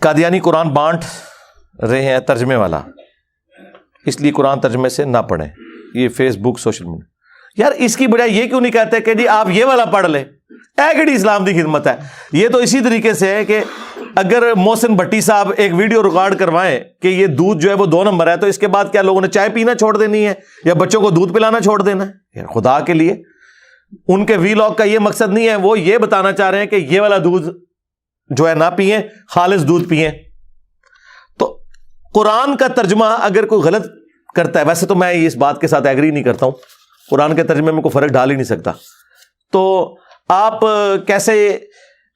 قادیانی قرآن بانٹ رہے ہیں ترجمے والا، اس لیے قرآن ترجمے سے نہ پڑھیں. یہ فیس بک سوشل میڈیا، یار اس کی بجائے یہ کیوں نہیں کہتے کہ جی آپ یہ والا پڑھ لیں؟ ایکڑی اسلام کی خدمت ہے. یہ تو اسی طریقے سے ہے کہ اگر محسن بھٹی صاحب ایک ویڈیو ریکارڈ کروائیں کہ یہ دودھ جو ہے وہ 2 نمبر ہے، تو اس کے بعد کیا لوگوں نے چائے پینا چھوڑ دینی ہے یا بچوں کو دودھ پلانا چھوڑ دینا ہے؟ خدا کے لیے ان کے وی لاگ کا یہ مقصد نہیں ہے. وہ یہ بتانا چاہ رہے ہیں کہ یہ والا دودھ جو ہے نہ پئیں، خالص دودھ پئیں. تو قرآن کا ترجمہ اگر کوئی غلط کرتا ہے، ویسے تو میں اس بات کے ساتھ ایگری نہیں کرتا ہوں، قرآن کے ترجمے میں کوئی فرق ڈال ہی نہیں سکتا، تو آپ کیسے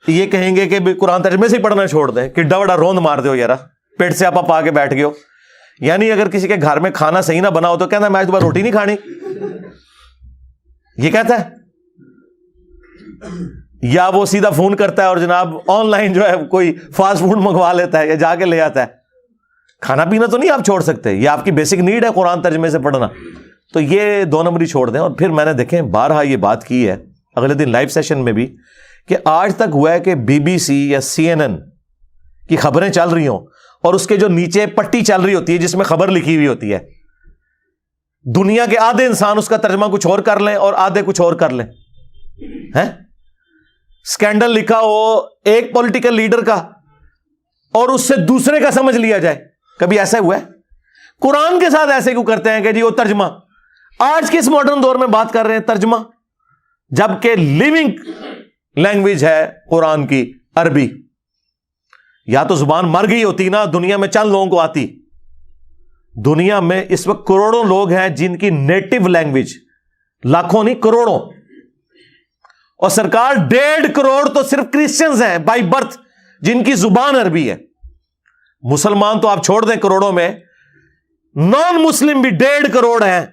یہ کہیں گے کہ قرآن ترجمے سے ہی پڑھنا چھوڑ دیں کہ ڈوڑا روند مار دو یار، پیٹ سے آپ آ کے بیٹھ گئے ہو. یعنی اگر کسی کے گھر میں کھانا صحیح نہ بنا ہو تو کہنا میں آج دوبارہ روٹی نہیں کھانی، یہ کہتا ہے. یا وہ سیدھا فون کرتا ہے اور جناب آن لائن جو ہے کوئی فاسٹ فوڈ منگوا لیتا ہے یا جا کے لے آتا ہے. کھانا پینا تو نہیں آپ چھوڑ سکتے، یہ آپ کی بیسک نیڈ ہے قرآن ترجمے سے پڑھنا. تو یہ 2 نمبری چھوڑ دیں. اور پھر میں نے دیکھیں بارہا یہ بات کی ہے اگلے دن لائیو سیشن میں بھی کہ آج تک ہوا ہے کہ BBC یا CNN کی خبریں چل رہی ہوں اور اس کے جو نیچے پٹی چل رہی ہوتی ہے جس میں خبر لکھی ہوئی ہوتی ہے، دنیا کے آدھے انسان اس کا ترجمہ کچھ اور کر لیں اور آدھے کچھ اور کر لیں. سکینڈل لکھا ہو ایک پولیٹیکل لیڈر کا اور اس سے دوسرے کا سمجھ لیا جائے. کبھی ایسا ہوا ہے؟ قرآن کے ساتھ ایسے کیوں کرتے ہیں کہ جی وہ ترجمہ. آج کے اس ماڈرن دور میں بات کر رہے ہیں ترجمہ، جبکہ لیونگ لینگویج ہے قرآن کی عربی. یا تو زبان مر گئی ہوتی نا، دنیا میں چند لوگوں کو آتی. دنیا میں اس وقت کروڑوں لوگ ہیں جن کی نیٹو لینگویج، لاکھوں نہیں کروڑوں. اور سرکار 1.5 کروڑ تو صرف کرسچنز ہیں بائی برتھ جن کی زبان عربی ہے. مسلمان تو آپ چھوڑ دیں کروڑوں میں، نان مسلم بھی 1.5 کروڑ ہیں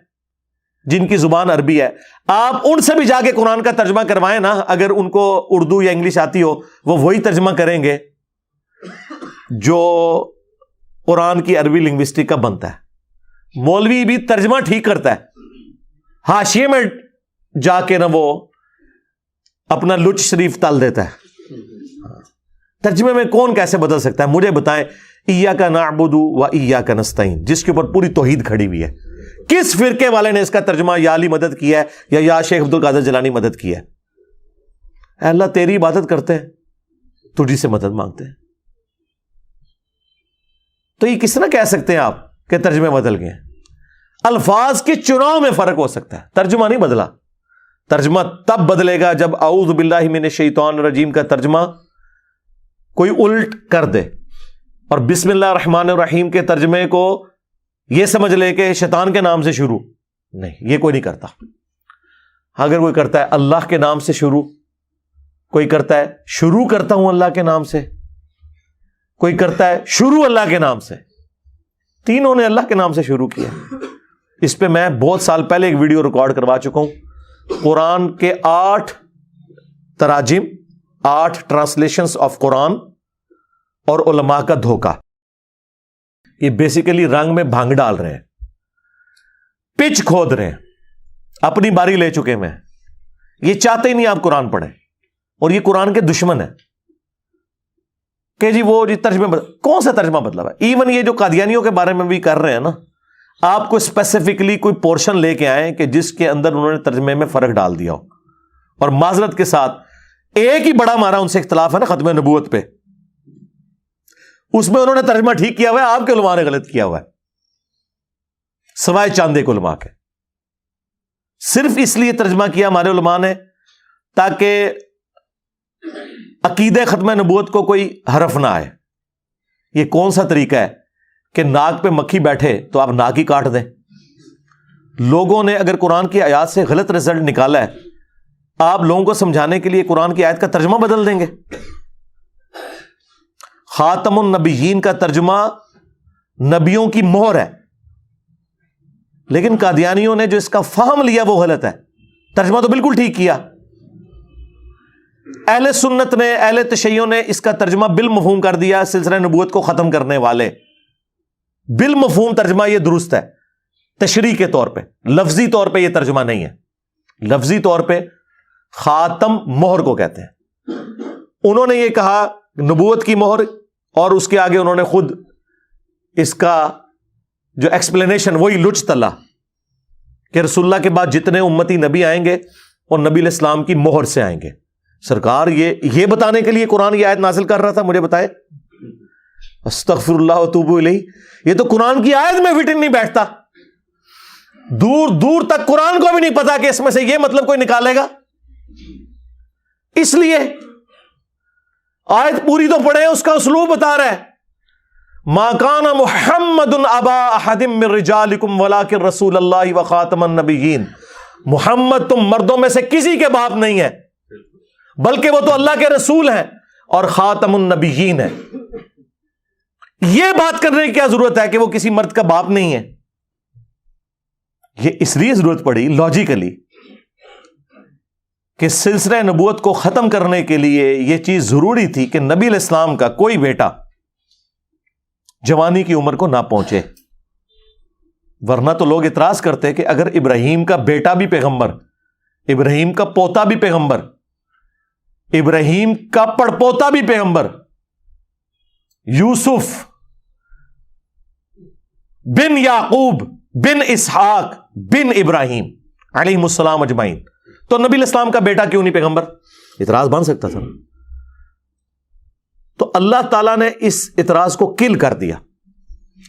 جن کی زبان عربی ہے. آپ ان سے بھی جا کے قرآن کا ترجمہ کروائیں نا، اگر ان کو اردو یا انگلش آتی ہو وہ وہی ترجمہ کریں گے جو قرآن کی عربی لنگوسٹک کا بنتا ہے. مولوی بھی ترجمہ ٹھیک کرتا ہے، حاشیے میں جا کے نا وہ اپنا لچ شریف تل دیتا ہے. ترجمے میں کون کیسے بدل سکتا ہے؟ مجھے بتائیں. ایاک نعبد و ایاک نستعین جس کے اوپر پوری توحید کھڑی ہوئی ہے، کس فرقے والے نے اس کا ترجمہ یا علی مدد کیا ہے یا شیخ عبد القادر جیلانی مدد کیا ہے؟ اے اللہ تیری عبادت کرتے ہیں، تجھی سے مدد مانگتے ہیں. تو یہ کس طرح کہہ سکتے ہیں آپ کہ ترجمے بدل گئے ہیں؟ الفاظ کے چناؤ میں فرق ہو سکتا ہے، ترجمہ نہیں بدلا. ترجمہ تب بدلے گا جب اعوذ باللہ من الشیطان الرجیم کا ترجمہ کوئی الٹ کر دے اور بسم اللہ الرحمن الرحیم کے ترجمے کو یہ سمجھ لے کہ شیطان کے نام سے شروع. نہیں، یہ کوئی نہیں کرتا. اگر کوئی کرتا ہے اللہ کے نام سے شروع، کوئی کرتا ہے شروع کرتا ہوں اللہ کے نام سے، کوئی کرتا ہے شروع اللہ کے نام سے. تینوں نے اللہ کے نام سے شروع کیا. اس پہ میں بہت سال پہلے ایک ویڈیو ریکارڈ کروا چکا ہوں. قرآن کے 8 تراجم، 8 ٹرانسلیشنز آف قرآن اور علماء کا دھوکہ. یہ بیسیکلی رنگ میں بھانگ ڈال رہے ہیں، پچ کھود رہے ہیں، اپنی باری لے چکے ہیں. یہ چاہتے ہی نہیں آپ قرآن پڑھیں اور یہ قرآن کے دشمن ہیں کہ جی وہ ترجمے کون سا ترجمہ بدلا ہے؟ ایون یہ جو قادیانیوں کے بارے میں بھی کر رہے ہیں نا، آپ کو اسپیسیفکلی کوئی پورشن لے کے آئیں کہ جس کے اندر انہوں نے ترجمے میں فرق ڈال دیا ہو. اور معذرت کے ساتھ ایک ہی بڑا ہمارا ان سے اختلاف ہے نا ختم نبوت پہ، اس میں انہوں نے ترجمہ ٹھیک کیا ہوا ہے، آپ کے علماء نے غلط کیا ہوا ہے، سوائے چاند کے علماء کے. صرف اس لیے ترجمہ کیا ہمارے علماء نے تاکہ عقیدہ ختم نبوت کو کوئی حرف نہ آئے. یہ کون سا طریقہ ہے کہ ناک پہ مکھی بیٹھے تو آپ ناک ہی کاٹ دیں؟ لوگوں نے اگر قرآن کی آیات سے غلط رزلٹ نکالا ہے، آپ لوگوں کو سمجھانے کے لیے قرآن کی آیت کا ترجمہ بدل دیں گے. خاتم النبیین کا ترجمہ نبیوں کی مہر ہے، لیکن قادیانیوں نے جو اس کا فہم لیا وہ غلط ہے. ترجمہ تو بالکل ٹھیک کیا. اہل سنت نے، اہل تشیع نے اس کا ترجمہ بالمفہوم کر دیا. سلسلہ نبوت کو ختم کرنے والے بالمفہوم ترجمہ یہ درست ہے تشریح کے طور پہ، لفظی طور پہ یہ ترجمہ نہیں ہے. لفظی طور پہ خاتم مہر کو کہتے ہیں. انہوں نے یہ کہا نبوت کی مہر اور اس کے آگے انہوں نے خود اس کا جو ایکسپلینیشن وہی لچ تلا کہ رسول اللہ کے بعد جتنے امتی نبی آئیں گے اور نبی علیہ السلام کی مہر سے آئیں گے. سرکار یہ بتانے کے لیے قرآن کی آیت نازل کر رہا تھا؟ مجھے بتائے. استغفر اللہ واتوب الیہ. یہ تو قرآن کی آیت میں فٹ نہیں بیٹھتا. دور دور تک قرآن کو بھی نہیں پتا کہ اس میں سے یہ مطلب کوئی نکالے گا. اس لیے آیت پوری تو پڑھے, اس کا اسلوب بتا رہا ہے. ما کان محمد ابا احد من رجالکم ولکن رسول اللہ وخاتم النبیین. محمد تم مردوں میں سے کسی کے باپ نہیں ہے, بلکہ وہ تو اللہ کے رسول ہیں اور خاتم النبیین ہیں. یہ بات کرنے کی کیا ضرورت ہے کہ وہ کسی مرد کا باپ نہیں ہے؟ یہ اس لیے ضرورت پڑی لاجیکلی کہ سلسلہ نبوت کو ختم کرنے کے لیے یہ چیز ضروری تھی کہ نبی علیہ السلام کا کوئی بیٹا جوانی کی عمر کو نہ پہنچے. ورنہ تو لوگ اعتراض کرتے کہ اگر ابراہیم کا بیٹا بھی پیغمبر, ابراہیم کا پوتا بھی پیغمبر, ابراہیم کا پڑپوتا بھی پیغمبر, یوسف بن یعقوب بن اسحاق بن ابراہیم علیہ السلام اجمعین, تو نبی علیہ السلام کا بیٹا کیوں نہیں پیغمبر؟ اعتراض بن سکتا تھا. تو اللہ تعالیٰ نے اس اعتراض کو کل کر دیا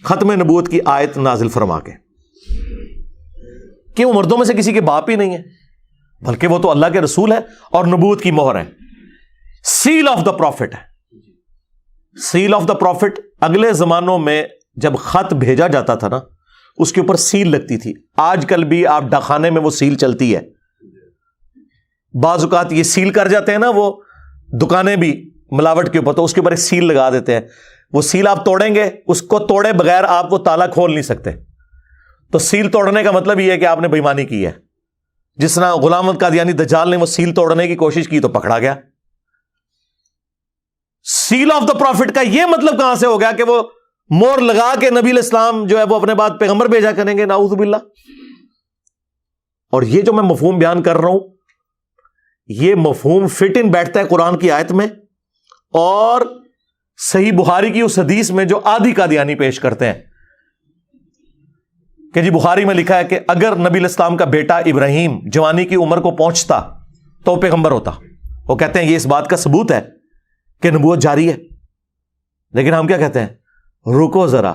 ختم نبوت کی آیت نازل فرما کے کہ وہ مردوں میں سے کسی کے باپ ہی نہیں ہے, بلکہ وہ تو اللہ کے رسول ہے اور نبوت کی مہر ہے. سیل آف دا پروفٹ ہے. سیل آف دا پروفٹ اگلے زمانوں میں جب خط بھیجا جاتا تھا نا, اس کے اوپر سیل لگتی تھی. آج کل بھی آپ ڈاکخانے میں وہ سیل چلتی ہے. بعض اوقات یہ سیل کر جاتے ہیں نا وہ دکانیں بھی ملاوٹ کے اوپر, تو اس کے اوپر ایک سیل لگا دیتے ہیں. وہ سیل آپ توڑیں گے, اس کو توڑے بغیر آپ وہ تالا کھول نہیں سکتے. تو سیل توڑنے کا مطلب یہ ہے کہ آپ نے بے ایمانی کی ہے. جس طرح غلام احمد قادیانی دجال نے وہ سیل توڑنے کی کوشش کی تو پکڑا گیا. سیل آف دا پروفٹ کا یہ مطلب کہاں سے ہو گیا کہ وہ مور لگا کے نبی علیہ السلام جو ہے وہ اپنے بعد پیغمبر بھیجا کریں گے؟ نعوذ باللہ. اور یہ جو میں مفہوم بیان کر رہا ہوں, یہ مفہوم فٹ ان بیٹھتا ہے قرآن کی آیت میں اور صحیح بخاری کی اس حدیث میں جو آدھی قادیانی پیش کرتے ہیں کہ جی بخاری میں لکھا ہے کہ اگر نبی علیہ السلام کا بیٹا ابراہیم جوانی کی عمر کو پہنچتا تو پیغمبر ہوتا. وہ کہتے ہیں یہ اس بات کا ثبوت ہے کہ نبوت جاری ہے. لیکن ہم کیا کہتے ہیں؟ رکو ذرا,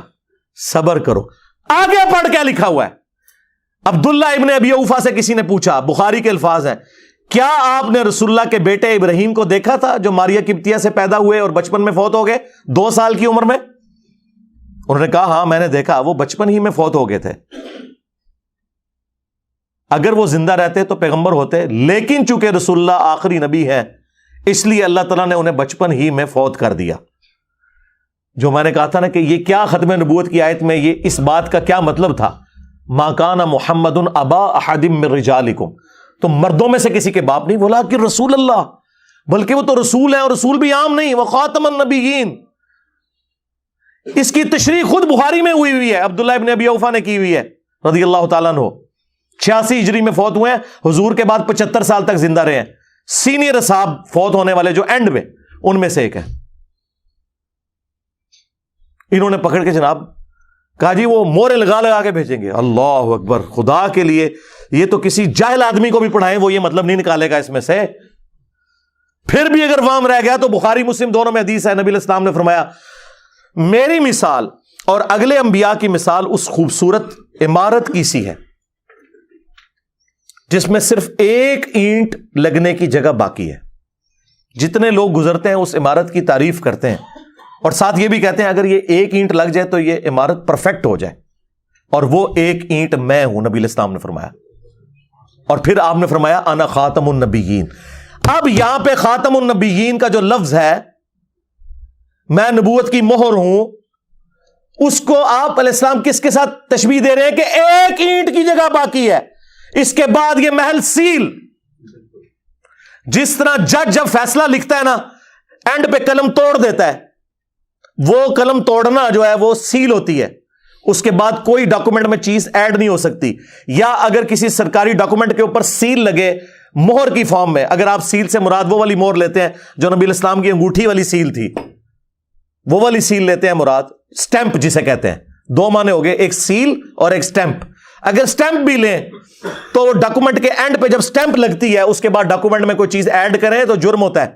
صبر کرو, آگے پڑھ کیا لکھا ہوا ہے. عبداللہ ابن ابی اوفا سے کسی نے پوچھا, بخاری کے الفاظ ہیں, کیا آپ نے رسول اللہ کے بیٹے ابراہیم کو دیکھا تھا جو ماریہ قبطیہ سے پیدا ہوئے اور بچپن میں فوت ہو گئے 2 سال کی عمر میں؟ انہوں نے کہا ہاں میں نے دیکھا, وہ بچپن ہی میں فوت ہو گئے تھے. اگر وہ زندہ رہتے تو پیغمبر ہوتے, لیکن چونکہ رسول اللہ آخری نبی ہے اس لیے اللہ تعالیٰ نے انہیں بچپن ہی میں فوت کر دیا. جو میں نے کہا تھا نا کہ یہ کیا ختم نبوت کی آیت میں یہ اس بات کا کیا مطلب تھا؟ ما کان محمد ابا احد من رجالکم, تو مردوں میں سے کسی کے باپ نہیں, بولا کہ رسول اللہ, بلکہ وہ تو رسول ہیں اور رسول بھی عام نہیں, وہ خاتم النبیین. اس کی تشریح خود بخاری میں ہوئی ہے, عبداللہ ابن ابی اوفا نے کی ہوئی ہے رضی اللہ تعالیٰ عنہ. 86 ہجری میں فوت ہوئے ہیں, حضور کے بعد 75 سال تک زندہ رہے ہیں. سینئر اصحاب فوت ہونے والے جو اینڈ میں, ان میں سے ایک ہے. انہوں نے پکڑ کے جناب کہا جی وہ مورے لگا لگا کے بھیجیں گے. اللہ اکبر, خدا کے لیے یہ تو کسی جاہل آدمی کو بھی پڑھائیں وہ یہ مطلب نہیں نکالے گا اس میں سے. پھر بھی اگر وام رہ گیا تو بخاری مسلم دونوں میں حدیث ہے, نبی علیہ السلام نے فرمایا میری مثال اور اگلے انبیاء کی مثال اس خوبصورت عمارت کی سی ہے جس میں صرف ایک اینٹ لگنے کی جگہ باقی ہے. جتنے لوگ گزرتے ہیں اس عمارت کی تعریف کرتے ہیں اور ساتھ یہ بھی کہتے ہیں اگر یہ ایک اینٹ لگ جائے تو یہ عمارت پرفیکٹ ہو جائے, اور وہ ایک اینٹ میں ہوں, نبی علیہ السلام نے فرمایا. اور پھر آپ نے فرمایا انا خاتم النبیین. اب یہاں پہ خاتم النبیین کا جو لفظ ہے, میں نبوت کی مہر ہوں, اس کو آپ علیہ السلام کس کے ساتھ تشبیہ دے رہے ہیں کہ ایک اینٹ کی جگہ باقی ہے, اس کے بعد یہ محل سیل. جس طرح جج جب فیصلہ لکھتا ہے نا, اینڈ پہ قلم توڑ دیتا ہے, وہ قلم توڑنا جو ہے وہ سیل ہوتی ہے, اس کے بعد کوئی ڈاکومنٹ میں چیز ایڈ نہیں ہو سکتی. یا اگر کسی سرکاری ڈاکومنٹ کے اوپر سیل لگے مہر کی فارم میں, اگر آپ سیل سے مراد وہ والی مہر لیتے ہیں جو نبی علیہ السلام کی انگوٹھی والی سیل تھی, وہ والی سیل لیتے ہیں مراد, سٹیمپ جسے کہتے ہیں. دو معنی ہو گئے, ایک سیل اور ایک سٹیمپ. اگر سٹیمپ بھی لیں تو ڈاکومنٹ کے اینڈ پہ جب سٹیمپ لگتی ہے اس کے بعد ڈاکومنٹ میں کوئی چیز ایڈ کریں تو جرم ہوتا ہے.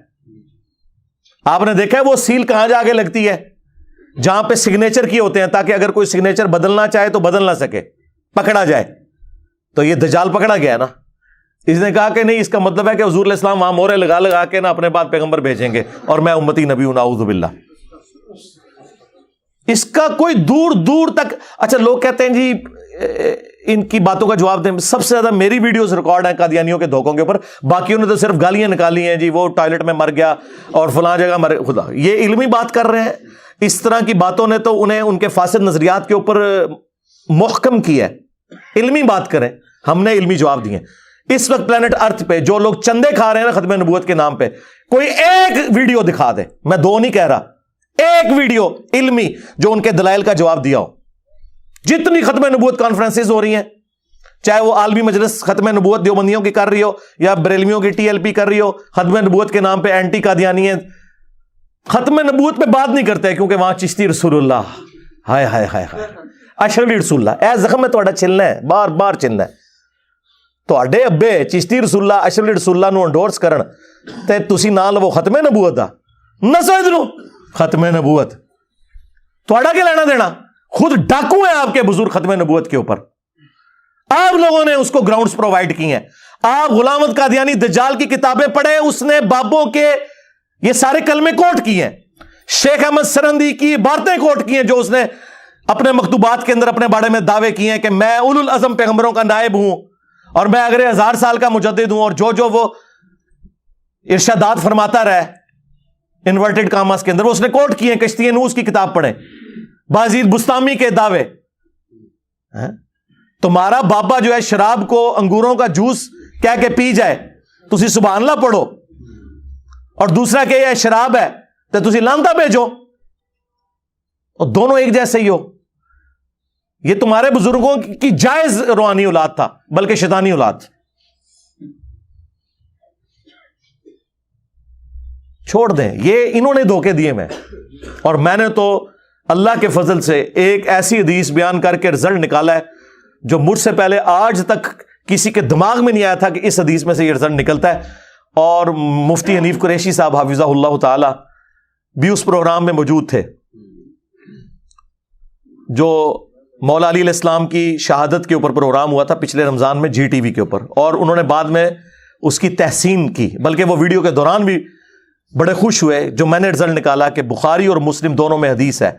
آپ نے دیکھا ہے وہ سیل کہاں جا کے لگتی ہے؟ جہاں پہ سگنیچر کیے ہوتے ہیں, تاکہ اگر کوئی سگنیچر بدلنا چاہے تو بدل نہ سکے, پکڑا جائے. تو یہ دجال پکڑا گیا نا. اس نے کہا کہ نہیں, اس کا مطلب ہے کہ حضور علیہ السلام وہاں مورے لگا لگا کے نا اپنے بعد پیغمبر بھیجیں گے اور میں امتی نبی ہوں, نعوذ باللہ. اس کا کوئی دور دور تک. اچھا لوگ کہتے ہیں جی ان کی باتوں کا جواب دیں. سب سے زیادہ میری ویڈیوز ریکارڈ ہیں قادیانیوں کے دھوکوں کے اوپر, باقیوں نے تو صرف گالیاں نکالی ہیں, جی وہ ٹوائلٹ میں مر گیا اور فلاں جگہ مر. خدا یہ علمی بات کر رہے ہیں. اس طرح کی باتوں نے تو انہیں ان کے فاسد نظریات کے اوپر محکم کیا ہے. علمی بات کریں, ہم نے علمی جواب دیے. اس وقت پلانٹ ارتھ پہ جو لوگ چندے کھا رہے ہیں نا ختم نبوت کے نام پہ, کوئی ایک ویڈیو دکھا دے, میں دو نہیں کہہ رہا, ایک ویڈیو علمی جو ان کے دلائل کا جواب دیا ہو. جتنی ختم نبوت کانفرنسز ہو رہی ہیں, چاہے وہ عالمی مجلس ختم نبوت دیوبندیوں کی کر رہی ہو یا بریلویوں کی TLP کر رہی ہو, ختم نبوت کے نام پہ اینٹی قادیانی ہیں. ختم نبوت پہ بات نہیں کرتے کیونکہ وہاں چشتی رسول اللہ, ہائے ہائے ہائے ہائے, اشرفی رسول اللہ, اے زخم میں تھوڑا چلنا ہے, بار بار چلنا ہے. تواڈے ابے چشتی رسول اللہ اشرفی رسول اللہ نو انڈورس کرن تے تسی نہ لو ختم نبوت دا, نسو ادھروں ختم نبوت. تواڈا کیا لینا دینا؟ خود ڈاکو ہیں آپ کے بزرگ ختم نبوت کے اوپر. آپ لوگوں نے اس کو گراؤنڈز پرووائڈ کی ہیں. آپ غلام احمد قادیانی دجال کی کتابیں پڑھیں, اس نے بابوں کے یہ سارے کلمے کوٹ کیے ہیں. شیخ احمد سرندی کی باتیں کوٹ کی ہیں جو اس نے اپنے مکتوبات کے اندر اپنے بارے میں دعوے کیے ہیں کہ میں اولو العزم پیغمبروں کا نائب ہوں اور میں اگلے 1000 سال کا مجدد ہوں, اور جو وہ ارشادات فرماتا رہے انورٹڈ کاماس کے اندر وہ اس نے کوٹ کیے ہیں. کشتی نوح کی کتاب پڑھیں, بازید بستامی کے دعوے. تمہارا بابا جو ہے شراب کو انگوروں کا جوس کہہ کے پی جائے تسی سبحان اللہ پڑھو, اور دوسرا کہ یہ شراب ہے تو تسی لانتا بھیجو, اور دونوں ایک جیسے ہی ہو. یہ تمہارے بزرگوں کی جائز روحانی اولاد تھا بلکہ شیطانی اولاد. چھوڑ دیں, یہ انہوں نے دھوکے دیے میں, اور میں نے تو اللہ کے فضل سے ایک ایسی حدیث بیان کر کے رزلٹ نکالا ہے جو مجھ سے پہلے آج تک کسی کے دماغ میں نہیں آیا تھا کہ اس حدیث میں سے یہ رزلٹ نکلتا ہے. اور مفتی حنیف قریشی صاحب حافظہ اللہ تعالی بھی اس پروگرام میں موجود تھے جو مولا علی علیہ السلام کی شہادت کے اوپر پروگرام ہوا تھا پچھلے رمضان میں GTV کے اوپر, اور انہوں نے بعد میں اس کی تحسین کی, بلکہ وہ ویڈیو کے دوران بھی بڑے خوش ہوئے جو میں نے رزلٹ نکالا کہ بخاری اور مسلم دونوں میں حدیث ہے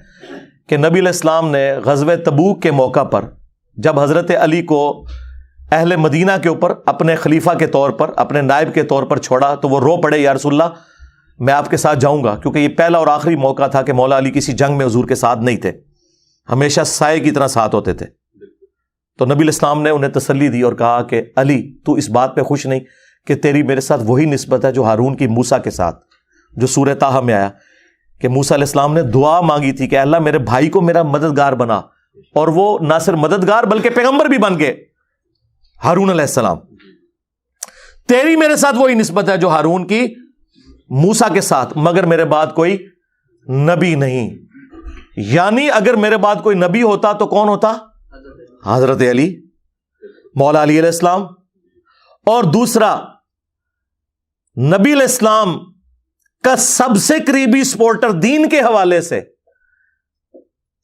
کہ نبی علیہ السلام نے غزوہ تبوک کے موقع پر جب حضرت علی کو اہل مدینہ کے اوپر اپنے خلیفہ کے طور پر, اپنے نائب کے طور پر چھوڑا تو وہ رو پڑے, یا رسول اللہ میں آپ کے ساتھ جاؤں گا, کیونکہ یہ پہلا اور آخری موقع تھا کہ مولا علی کسی جنگ میں حضور کے ساتھ نہیں تھے, ہمیشہ سائے کی طرح ساتھ ہوتے تھے. تو نبی علیہ السلام نے انہیں تسلی دی اور کہا کہ علی تو اس بات پہ خوش نہیں کہ تیری میرے ساتھ وہی نسبت ہے جو ہارون کی موسیٰ کے ساتھ, جو سورہ طٰہٰ میں آیا کہ موسیٰ علیہ السلام نے دعا مانگی تھی کہ اللہ میرے بھائی کو میرا مددگار بنا, اور وہ نہ صرف مددگار بلکہ پیغمبر بھی بن گئے ہارون علیہ السلام. تیری میرے ساتھ وہی نسبت ہے جو ہارون کی موسیٰ کے ساتھ, مگر میرے بعد کوئی نبی نہیں. یعنی اگر میرے بعد کوئی نبی ہوتا تو کون ہوتا؟ حضرت علی, مولا علی علیہ السلام. اور دوسرا, نبی علیہ السلام کا سب سے قریبی سپورٹر دین کے حوالے سے,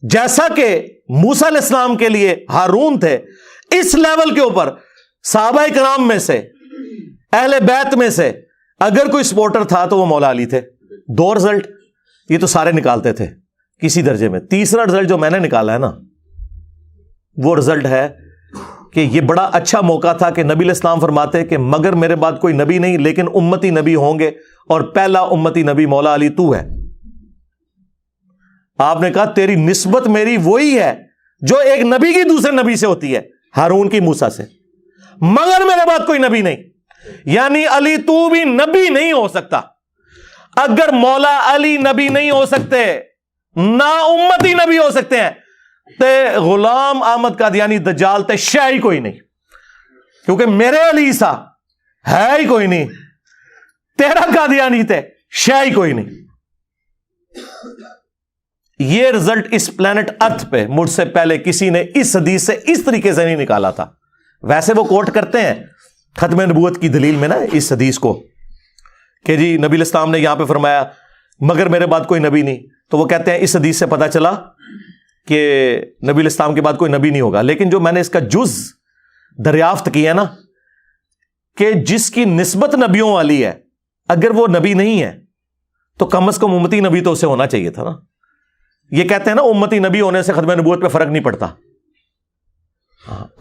جیسا کہ موسیٰ علیہ السلام کے لیے ہارون تھے, اس لیول کے اوپر صحابہ کرام میں سے, اہل بیت میں سے اگر کوئی سپورٹر تھا تو وہ مولا علی تھے. 2 رزلٹ یہ تو سارے نکالتے تھے کسی درجے میں. تیسرا رزلٹ جو میں نے نکالا ہے نا, وہ رزلٹ ہے کہ یہ بڑا اچھا موقع تھا کہ نبی علیہ السلام فرماتے کہ مگر میرے بعد کوئی نبی نہیں لیکن امتی نبی ہوں گے, اور پہلا امتی نبی مولا علی تو ہے. آپ نے کہا تیری نسبت میری وہی ہے جو ایک نبی کی دوسرے نبی سے ہوتی ہے, ہارون کی موسیٰ سے, مگر میرے بعد کوئی نبی نہیں. یعنی علی تو بھی نبی نہیں ہو سکتا. اگر مولا علی نبی نہیں ہو سکتے, نا امتی نبی ہو سکتے ہیں, تے غلام احمد قادیانی دجال تے شے ہی کوئی نہیں, کیونکہ میرے علی سا ہے ہی کوئی نہیں, تیرا قادیانی تے شے ہی کوئی نہیں. یہ رزلٹ اس پلانٹ ارتھ پہ مجھ سے پہلے کسی نے اس حدیث سے اس طریقے سے نہیں نکالا تھا. ویسے وہ کوٹ کرتے ہیں ختم نبوت کی دلیل میں نا اس حدیث کو کہ جی نبی الاسلام نے یہاں پہ فرمایا مگر میرے بعد کوئی نبی نہیں, تو وہ کہتے ہیں اس حدیث سے پتا چلا کہ نبی الاسلام کے بعد کوئی نبی نہیں ہوگا. لیکن جو میں نے اس کا جز دریافت کیا نا کہ جس کی نسبت نبیوں والی ہے, اگر وہ نبی نہیں ہے تو کم از کم امتی نبی تو اسے ہونا چاہیے تھا نا. یہ کہتے ہیں نا امتی نبی ہونے سے ختم نبوت پہ فرق نہیں پڑتا.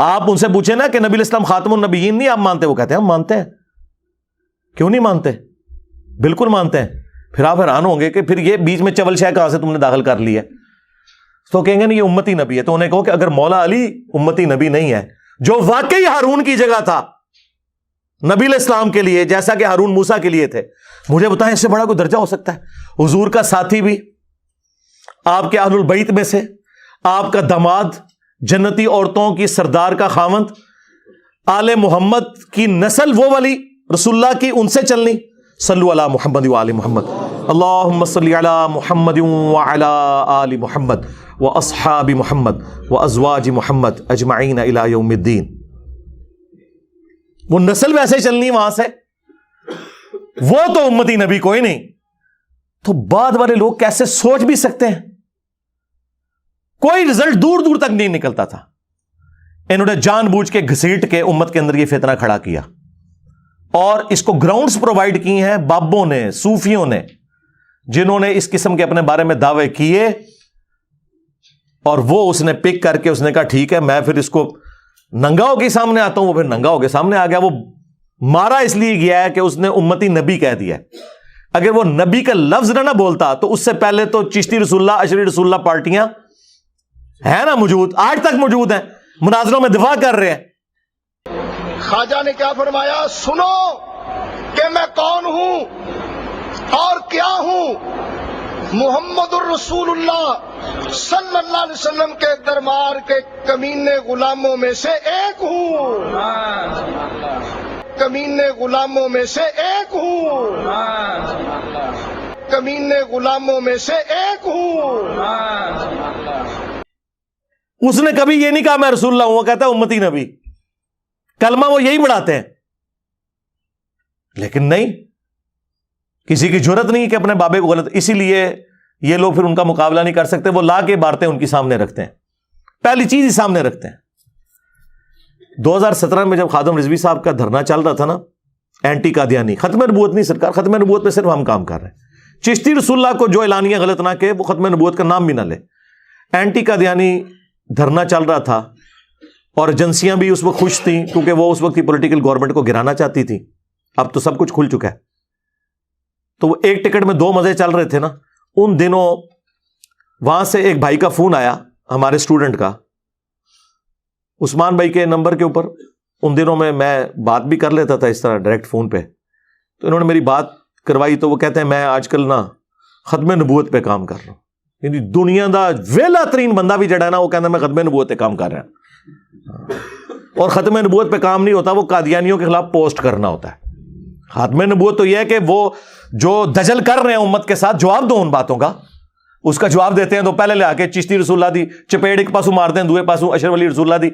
آپ ان سے پوچھیں نا کہ نبی الاسلام خاتم النبیین نہیں آپ مانتے, وہ کہتے ہیں ہم مانتے ہیں. کیوں نہیں مانتے؟ بالکل مانتے ہیں. پھر آپ حیران ہوں گے کہ پھر یہ بیچ میں چول شے کہاں سے تم نے داخل کر لی ہے. تو کہیں گے نہیں یہ امتی نبی ہے. تو انہیں کہو کہ اگر مولا علی امتی نبی نہیں ہے جو واقعی ہارون کی جگہ تھا نبی الاسلام کے لیے جیسا کہ ہارون موسیٰ کے لیے تھے, مجھے بتائیں اس سے بڑا کوئی درجہ ہو سکتا ہے؟ حضور کا ساتھی بھی, آپ کے اہل البیت میں سے, آپ کا داماد, جنتی عورتوں کی سردار کا خاوند, آل محمد کی نسل وہ والی رسول اللہ کی, ان سے چلنی. صلو علی محمد و آل محمد, اللہم صلی علی محمد و علی آل محمد و اصحاب محمد و ازواج محمد اجمعین الی یوم الدین. وہ نسل ویسے چلنی وہاں سے, وہ تو امتی نبی کوئی نہیں. تو بعد والے لوگ کیسے سوچ بھی سکتے ہیں؟ کوئی رزلٹ دور دور تک نہیں نکلتا تھا. انہوں نے جان بوجھ کے گھسیٹ کے امت کے اندر یہ فتنہ کھڑا کیا اور اس کو گراؤنڈز پرووائڈ کی ہیں بابوں نے, صوفیوں نے, جنہوں نے اس قسم کے اپنے بارے میں دعوے کیے, اور وہ اس نے پک کر کے اس نے کہا ٹھیک ہے میں پھر اس کو ننگا ہو کے سامنے آتا ہوں. وہ پھر ننگا ہو کے سامنے آ گیا. وہ مارا اس لیے گیا ہے کہ اس نے امتی نبی کہہ دیا. اگر وہ نبی کا لفظ نہ بولتا تو اس سے پہلے تو چشتی رسول اللہ, اشری رسول اللہ پارٹیاں ہے نا موجود, آج تک موجود ہیں, مناظروں میں دفاع کر رہے ہیں. خواجہ نے کیا فرمایا؟ سنو کہ میں کون ہوں اور کیا ہوں. محمد الرسول اللہ صلی اللہ علیہ وسلم کے دربار کے کمینے غلاموں میں سے ایک ہوں. کمینے غلاموں میں سے ایک ہوں. کمینے غلاموں میں سے ایک ہوں. اس نے کبھی یہ نہیں کہا میں رسول اللہ ہوں, وہ کہتا ہے امتی نبی. کلمہ وہ یہی بڑھاتے ہیں, لیکن نہیں, کسی کی جرت نہیں کہ اپنے بابے کو غلط. اسی لیے یہ لوگ پھر ان کا مقابلہ نہیں کر سکتے. وہ لا کے باتیں ان کی سامنے رکھتے ہیں, پہلی چیز ہی سامنے رکھتے ہیں. 2017 میں جب خادم رضوی صاحب کا دھرنا چل رہا تھا نا, اینٹی قادیانی, ختم نبوت نہیں سرکار, ختم نبوت پہ صرف ہم کام کر رہے ہیں. چشتی رسول اللہ کو جو اعلانیہ غلط نہ کہ وہ ختم نبوت کا نام بھی نہ لے. اینٹی قادیانی دھرنا چل رہا تھا اور ایجنسیاں بھی اس وقت خوش تھیں کیونکہ وہ اس وقت کی پولیٹیکل گورنمنٹ کو گرانا چاہتی تھی. اب تو سب کچھ کھل چکا ہے. تو وہ ایک ٹکٹ میں دو مزے چل رہے تھے نا. ان دنوں وہاں سے ایک بھائی کا فون آیا, ہمارے اسٹوڈنٹ کا, عثمان بھائی کے نمبر کے اوپر. ان دنوں میں بات بھی کر لیتا تھا اس طرح ڈائریکٹ فون پہ. تو انہوں نے میری بات کروائی تو وہ کہتے ہیں میں آج کل نا ختم نبوت پہ کام کر رہا ہوں. یعنی دنیا دا ویلا ترین بندہ بھی جڑا ہے نا وہ کہتا ہے میں ختم نبوت پہ کام کر رہا ہوں. اور ختم نبوت پہ کام نہیں ہوتا, وہ قادیانیوں کے خلاف پوسٹ کرنا ہوتا ہے. ختم نبوت تو یہ ہے کہ وہ جو دجل کر رہے ہیں امت کے ساتھ جواب دو ان باتوں کا. اس کا جواب دیتے ہیں تو پہلے لے آ کے چشتی رسول اللہ دی چپیڑ ایک پاسو مار دیں, دوے پاسو اشرف علی رسول اللہ دی,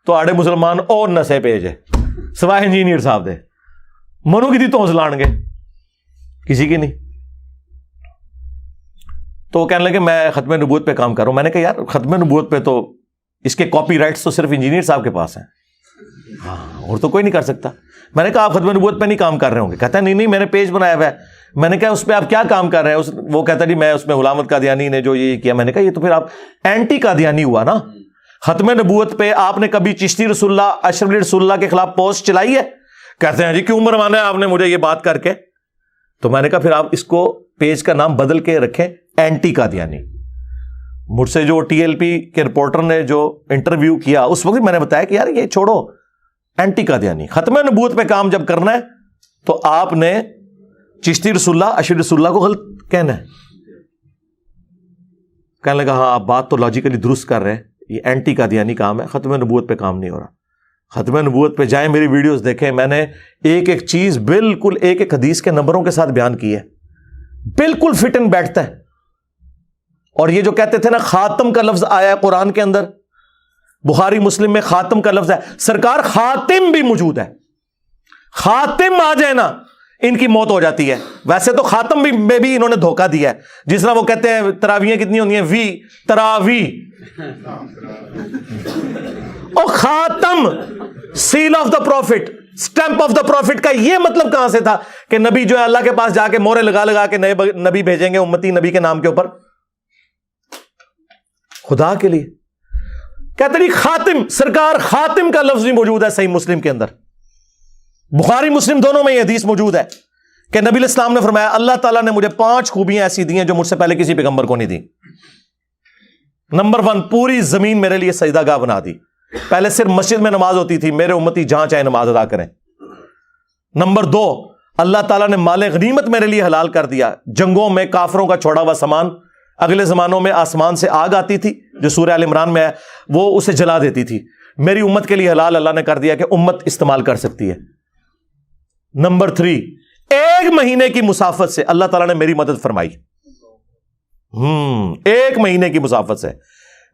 تو آڑے مسلمان اور نسے پیج ہے سوائے انجینئر صاحب دے. منو کی دی تو لان گے, کسی کی نہیں. تو وہ کہنے لگے میں ختم نبوت پہ کام کر رہا ہوں. میں نے کہا یار ختم نبوت پہ تو اس کے کاپی رائٹس تو صرف انجینئر صاحب کے پاس ہیں, اور تو کوئی نہیں کر سکتا. میں نے کہا آپ ختم نبوت پہ نہیں کام کر رہے ہوں گے. کہتا ہے نہیں میں نے پیج بنایا ہوا ہے. میں نے کہا اس پہ آپ کیا کام کر رہے ہیں؟ وہ کہتا جی میں اس میں غلام قادیانی نے جو یہ کیا. میں نے کہا یہ تو پھر آپ اینٹی قادیانی ہوا نا. ختم نبوت پہ آپ نے کبھی چشتی رسول اللہ, اشرف علی رسول اللہ کے خلاف پوسٹ چلائی ہے؟ کہتے ہیں جی کیوں مروانا ہے آپ نے مجھے یہ بات کر کے. تو میں نے کہا پھر آپ اس کو پیج کا نام بدل کے رکھیں اینٹی قادیانی. مجھ سے جو ٹی ایل پی کے رپورٹر نے جو انٹرویو کیا اس وقت میں نے بتایا کہ یار یہ چھوڑو اینٹی قادیانی, ختم نبوت پہ کام جب کرنا ہے تو آپ نے چشتی رسول اللہ, اشرف رسول اللہ کو غلط کہنا ہے. کہنے لگا ہاں آپ بات تو لاجیکلی درست کر رہے ہیں, یہ اینٹی قادیانی کام ہے, ختم نبوت پہ کام نہیں ہو رہا. ختم نبوت پہ جائیں, میری ویڈیوز دیکھیں, میں نے ایک ایک چیز بالکل ایک ایک حدیث کے نمبروں کے ساتھ بیان کی ہے, بالکل فٹ اینڈ بیٹھتا ہے. اور یہ جو کہتے تھے نا خاتم کا لفظ آیا ہے قرآن کے اندر، بخاری مسلم میں خاتم کا لفظ ہے، سرکار خاتم بھی موجود ہے، خاتم آ جائے نا ان کی موت ہو جاتی ہے۔ ویسے تو خاتم بھی میں بھی انہوں نے دھوکہ دیا ہے، جس طرح وہ کہتے ہیں تراویحیں کتنی ہوتی ہیں، وی تراوی، اور خاتم seal of the prophet, stamp of the prophet کا یہ مطلب کہاں سے تھا کہ نبی جو ہے اللہ کے پاس جا کے مورے لگا لگا کے نئے نبی بھیجیں گے امتی نبی کے نام کے اوپر؟ خدا کے لیے کہتے نہیں خاتم، سرکار خاتم کا لفظ بھی موجود ہے صحیح مسلم کے اندر، بخاری مسلم دونوں میں یہ حدیث موجود ہے کہ نبی علیہ السلام نے فرمایا اللہ تعالیٰ نے مجھے 5 خوبیاں ایسی دی ہیں جو مجھ سے پہلے کسی پیغمبر کو نہیں دی۔ نمبر 1، پوری زمین میرے لیے سجدہ گاہ بنا دی، پہلے صرف مسجد میں نماز ہوتی تھی، میرے امتی جہاں چاہے نماز ادا کریں۔ نمبر 2، اللہ تعالیٰ نے مال غنیمت میرے لیے حلال کر دیا، جنگوں میں کافروں کا چھوڑا ہوا سامان، اگلے زمانوں میں آسمان سے آگ آتی تھی جو سورہ آل عمران میں ہے، وہ اسے جلا دیتی تھی، میری امت کے لیے حلال اللہ نے کر دیا کہ امت استعمال کر سکتی ہے۔ نمبر 3، 1 مہینے کی مسافت سے اللہ تعالیٰ نے میری مدد فرمائی، 1 مہینے کی مسافت سے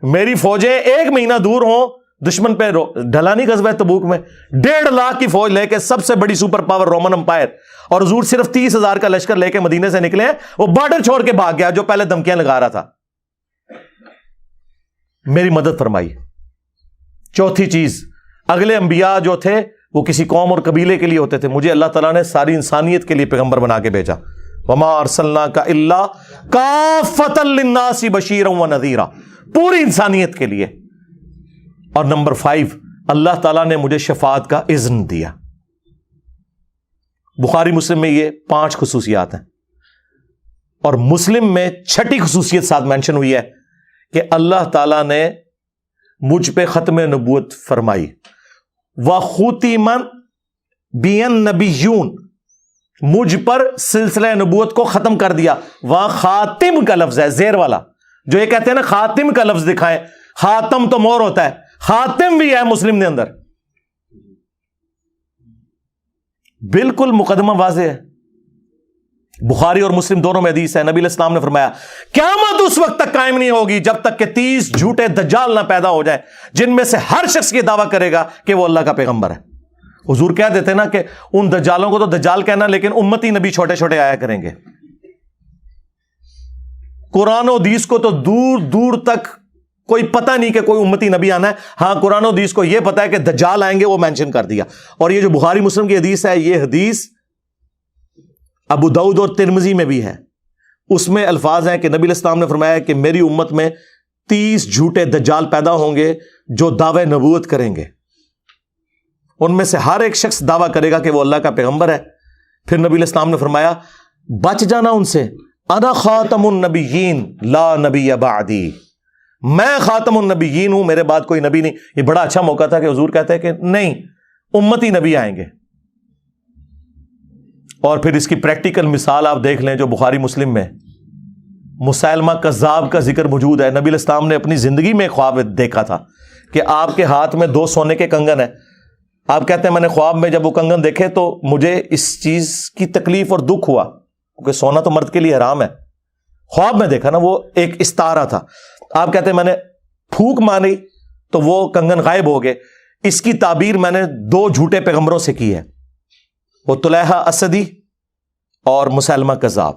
میری فوجیں 1 مہینہ دور ہوں، دشمن پہ ڈھلا نہیں غزوہ تبوک میں 1.5 لاکھ کی فوج لے کے، سب سے بڑی سپر پاور رومن امپائر، اور حضور صرف 30,000 کا لشکر لے کے مدینے سے نکلے ہیں، وہ بارڈر چھوڑ کے بھاگ گیا جو پہلے دھمکیاں لگا رہا تھا، میری مدد فرمائی۔ چوتھی چیز، اگلے انبیاء جو تھے وہ کسی قوم اور قبیلے کے لیے ہوتے تھے، مجھے اللہ تعالیٰ نے ساری انسانیت کے لیے پیغمبر بنا کے بھیجا، وما ارسلناک الا کافۃ للناس بشیرا ونذیرا، پوری انسانیت کے لیے۔ اور نمبر 5، اللہ تعالیٰ نے مجھے شفاعت کا اذن دیا۔ بخاری مسلم میں یہ 5 خصوصیات ہیں، اور مسلم میں 6ٹھی خصوصیت ساتھ مینشن ہوئی ہے کہ اللہ تعالیٰ نے مجھ پہ ختم نبوت فرمائی، وَخُتِمَ بِيَ النَّبِيُّونَ، مجھ پر سلسلہ نبوت کو ختم کر دیا۔ وہاں خاتم کا لفظ ہے، زیر والا، جو یہ کہتے ہیں نا خاتم کا لفظ دکھائیں، خاتم تو مور ہوتا ہے، خاتم بھی ہے مسلم نے اندر، بالکل مقدمہ واضح ہے۔ بخاری اور مسلم دونوں میں حدیث ہے، نبی علیہ السلام نے فرمایا قیامت اس وقت تک قائم نہیں ہوگی جب تک کہ 30 جھوٹے دجال نہ پیدا ہو جائے، جن میں سے ہر شخص یہ دعویٰ کرے گا کہ وہ اللہ کا پیغمبر ہے۔ حضور کہہ دیتے نا کہ ان دجالوں کو تو دجال کہنا، لیکن امتی نبی چھوٹے چھوٹے آیا کریں گے۔ قرآن و حدیث کو تو دور دور تک کوئی پتہ نہیں کہ کوئی امتی نبی آنا ہے، ہاں قرآن و حدیث کو یہ پتہ ہے کہ دجال آئیں گے، وہ مینشن کر دیا۔ اور یہ جو بخاری مسلم کی حدیث ہے، یہ حدیث ابو داؤد اور ترمذی میں بھی ہے، اس میں الفاظ ہیں کہ نبی علیہ السلام نے فرمایا کہ میری امت میں 30 جھوٹے دجال پیدا ہوں گے جو دعوے نبوت کریں گے، ان میں سے ہر ایک شخص دعویٰ کرے گا کہ وہ اللہ کا پیغمبر ہے۔ پھر نبی علیہ السلام نے فرمایا بچ جانا ان سے، انا خاتم النبیین لا نبی بعدی، میں خاتم النبیین ہوں، میرے بعد کوئی نبی نہیں۔ یہ بڑا اچھا موقع تھا کہ حضور کہتے ہیں کہ نہیں، امتی نبی آئیں گے۔ اور پھر اس کی پریکٹیکل مثال آپ دیکھ لیں جو بخاری مسلم میں مسیلمہ کذاب کا ذکر موجود ہے۔ نبی علیہ السلام نے اپنی زندگی میں خواب دیکھا تھا کہ آپ کے ہاتھ میں 2 سونے کے کنگن ہیں۔ آپ کہتے ہیں میں نے خواب میں جب وہ کنگن دیکھے تو مجھے اس چیز کی تکلیف اور دکھ ہوا، کیونکہ سونا تو مرد کے لیے حرام ہے۔ خواب میں دیکھا نا، وہ ایک استارہ تھا۔ آپ کہتے ہیں میں نے پھونک ماری تو وہ کنگن غائب ہو گئے۔ اس کی تعبیر میں نے 2 جھوٹے پیغمبروں سے کی ہے، وہ طلحہ اسدی اور مسیلمہ کذاب۔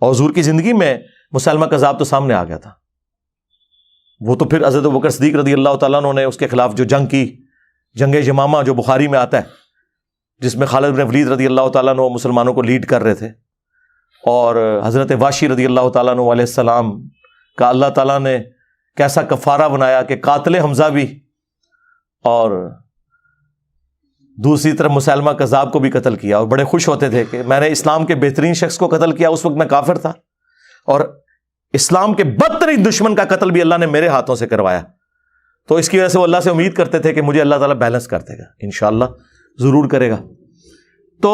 اور حضور کی زندگی میں مسیلمہ کذاب تو سامنے آ گیا تھا، وہ تو پھر حضرت ابوبکر صدیق رضی اللہ تعالیٰ عنہ نے اس کے خلاف جو جنگ کی، جنگ یمامہ جو بخاری میں آتا ہے، جس میں خالد بن ولید رضی اللہ تعالیٰ عنہ مسلمانوں کو لیڈ کر رہے تھے، اور حضرت واشی رضی اللہ تعالیٰ عنہ علیہ السلام کا اللہ تعالیٰ نے کیسا کفارہ بنایا کہ قاتل حمزہ بھی اور دوسری طرف مسیلمہ کذاب کو بھی قتل کیا، اور بڑے خوش ہوتے تھے کہ میں نے اسلام کے بہترین شخص کو قتل کیا، اس وقت میں کافر تھا، اور اسلام کے بدترین دشمن کا قتل بھی اللہ نے میرے ہاتھوں سے کروایا۔ تو اس کی وجہ سے وہ اللہ سے امید کرتے تھے کہ مجھے اللہ تعالیٰ بیلنس کر دے گا، انشاءاللہ ضرور کرے گا۔ تو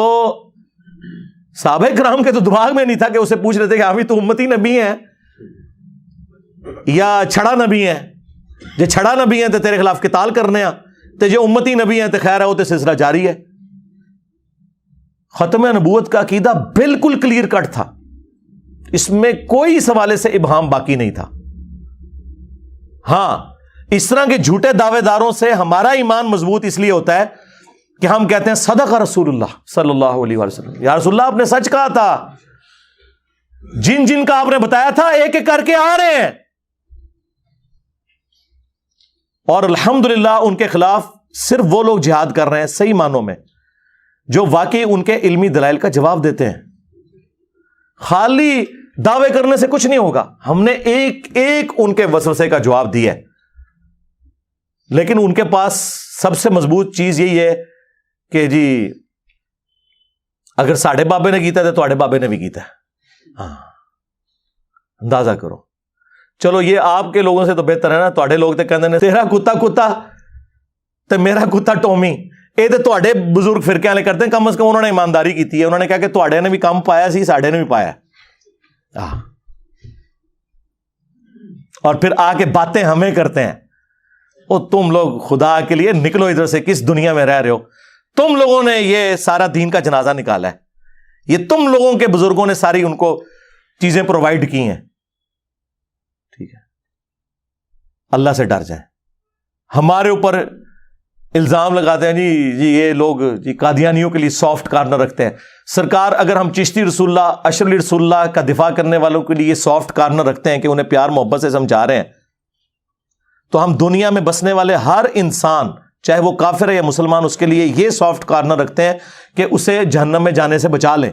صحابہ کرام کے تو دماغ میں نہیں تھا کہ اسے پوچھ رہے تھے کہ ابھی تو امتی نبی ہیں یا چھڑا نبی ہیں، جو چھڑا نبی ہیں تو تیرے خلاف قتال کرنے ہیں، تو جو امتی نبی ہیں تو خیر ہے، وہ تو سلسلہ جاری ہے۔ ختم نبوت کا عقیدہ بالکل کلیئر کٹ تھا، اس میں کوئی اس حوالے سے ابہام باقی نہیں تھا. ہاں اس طرح کے جھوٹے دعوے داروں سے ہمارا ایمان مضبوط اس لیے ہوتا ہے کہ ہم کہتے ہیں صدق رسول اللہ صلی اللہ علیہ وسلم, یا رسول اللہ آپ نے سچ کہا تھا, جن جن کا آپ نے بتایا تھا ایک ایک کر کے آ رہے ہیں, اور الحمدللہ ان کے خلاف صرف وہ لوگ جہاد کر رہے ہیں صحیح معنوں میں جو واقعی ان کے علمی دلائل کا جواب دیتے ہیں. خالی دعوے کرنے سے کچھ نہیں ہوگا, ہم نے ایک ایک ان کے وسوسے کا جواب دیا ہے, لیکن ان کے پاس سب سے مضبوط چیز یہی ہے کہ جی اگر ساڈے بابے نے کیتا ہے تو تواڈے بابے نے بھی کیتا ہے. ہاں اندازہ کرو. چلو یہ آپ کے لوگوں سے تو بہتر ہے نا, تواڈے لوگ تے کہندے نے تیرا کتا کتا تے میرا کتا ٹومی, یہ تو تواڈے بزرگ فرقے والے کرتے ہیں, کم از کم انہوں نے ایمانداری کی ہے, انہوں نے کہا کہ تواڈے نے بھی کام پایا سی ساڈے نے بھی پایا. اور پھر آ کے باتیں ہمیں کرتے ہیں, او تم لوگ خدا کے لیے نکلو ادھر سے, کس دنیا میں رہ رہے ہو, تم لوگوں نے یہ سارا دین کا جنازہ نکالا ہے, یہ تم لوگوں کے بزرگوں نے ساری ان کو چیزیں پرووائڈ کی ہیں. ٹھیک ہے, اللہ سے ڈر جائیں. ہمارے اوپر الزام لگاتے ہیں جی یہ لوگ جی قادیانیوں کے لیے سافٹ کارنر رکھتے ہیں. سرکار اگر ہم چشتی رسول اللہ اشرف علی رسول اللہ کا دفاع کرنے والوں کے لیے سافٹ کارنر رکھتے ہیں کہ انہیں پیار محبت سے سمجھا رہے ہیں, تو ہم دنیا میں بسنے والے ہر انسان چاہے وہ کافر ہے یا مسلمان اس کے لیے یہ سافٹ کارنر رکھتے ہیں کہ اسے جہنم میں جانے سے بچا لیں,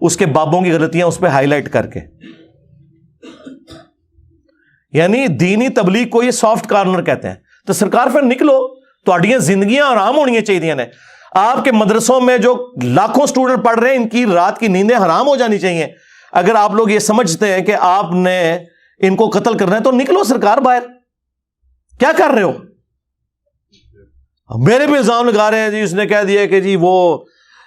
اس کے بابوں کی غلطیاں اس پہ ہائی لائٹ کر کے. یعنی دینی تبلیغ کو یہ سافٹ کارنر کہتے ہیں. تو سرکار پھر نکلو, تہاڈیاں زندگیاں آرام ہونی چاہیے نے. آپ کے مدرسوں میں جو لاکھوں سٹوڈنٹ پڑھ رہے ہیں ان کی رات کی نیندیں حرام ہو جانی چاہیے. اگر آپ لوگ یہ سمجھتے ہیں کہ آپ نے ان کو قتل کرنا ہے تو نکلو سرکار باہر, کیا کر رہے ہو؟ میرے بھی الزام لگا رہے ہیں جی اس نے کہہ دیا کہ جی وہ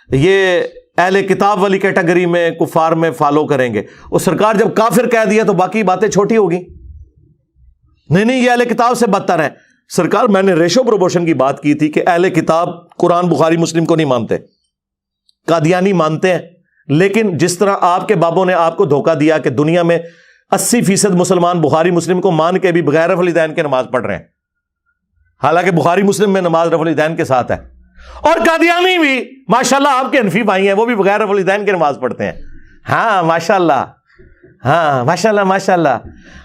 یہ اہل کتاب والی کیٹیگری میں کفار میں فالو کریں گے. اور سرکار جب کافر کہہ دیا تو باقی باتیں چھوٹی ہوگی. نہیں یہ اہل کتاب سے بدتر ہے. سرکار میں نے ریشو پروپورشن کی بات کی تھی کہ اہل کتاب قرآن بخاری مسلم کو نہیں مانتے, قادیانی مانتے ہیں, لیکن جس طرح آپ کے بابوں نے آپ کو دھوکہ دیا کہ دنیا میں 80% مسلمان بخاری مسلم کو مان کے بھی بغیر رفع الیدین کے نماز پڑھ رہے ہیں, حالانکہ بخاری مسلم میں نماز رفع الیدین کے ساتھ ہے. اور قادیانی بھی ماشاءاللہ آپ کے حنفی بھائی ہیں, وہ بھی بغیر رفع الیدین کے نماز پڑھتے ہیں. ہاں ماشاءاللہ, ہاں ماشاءاللہ ماشاءاللہ.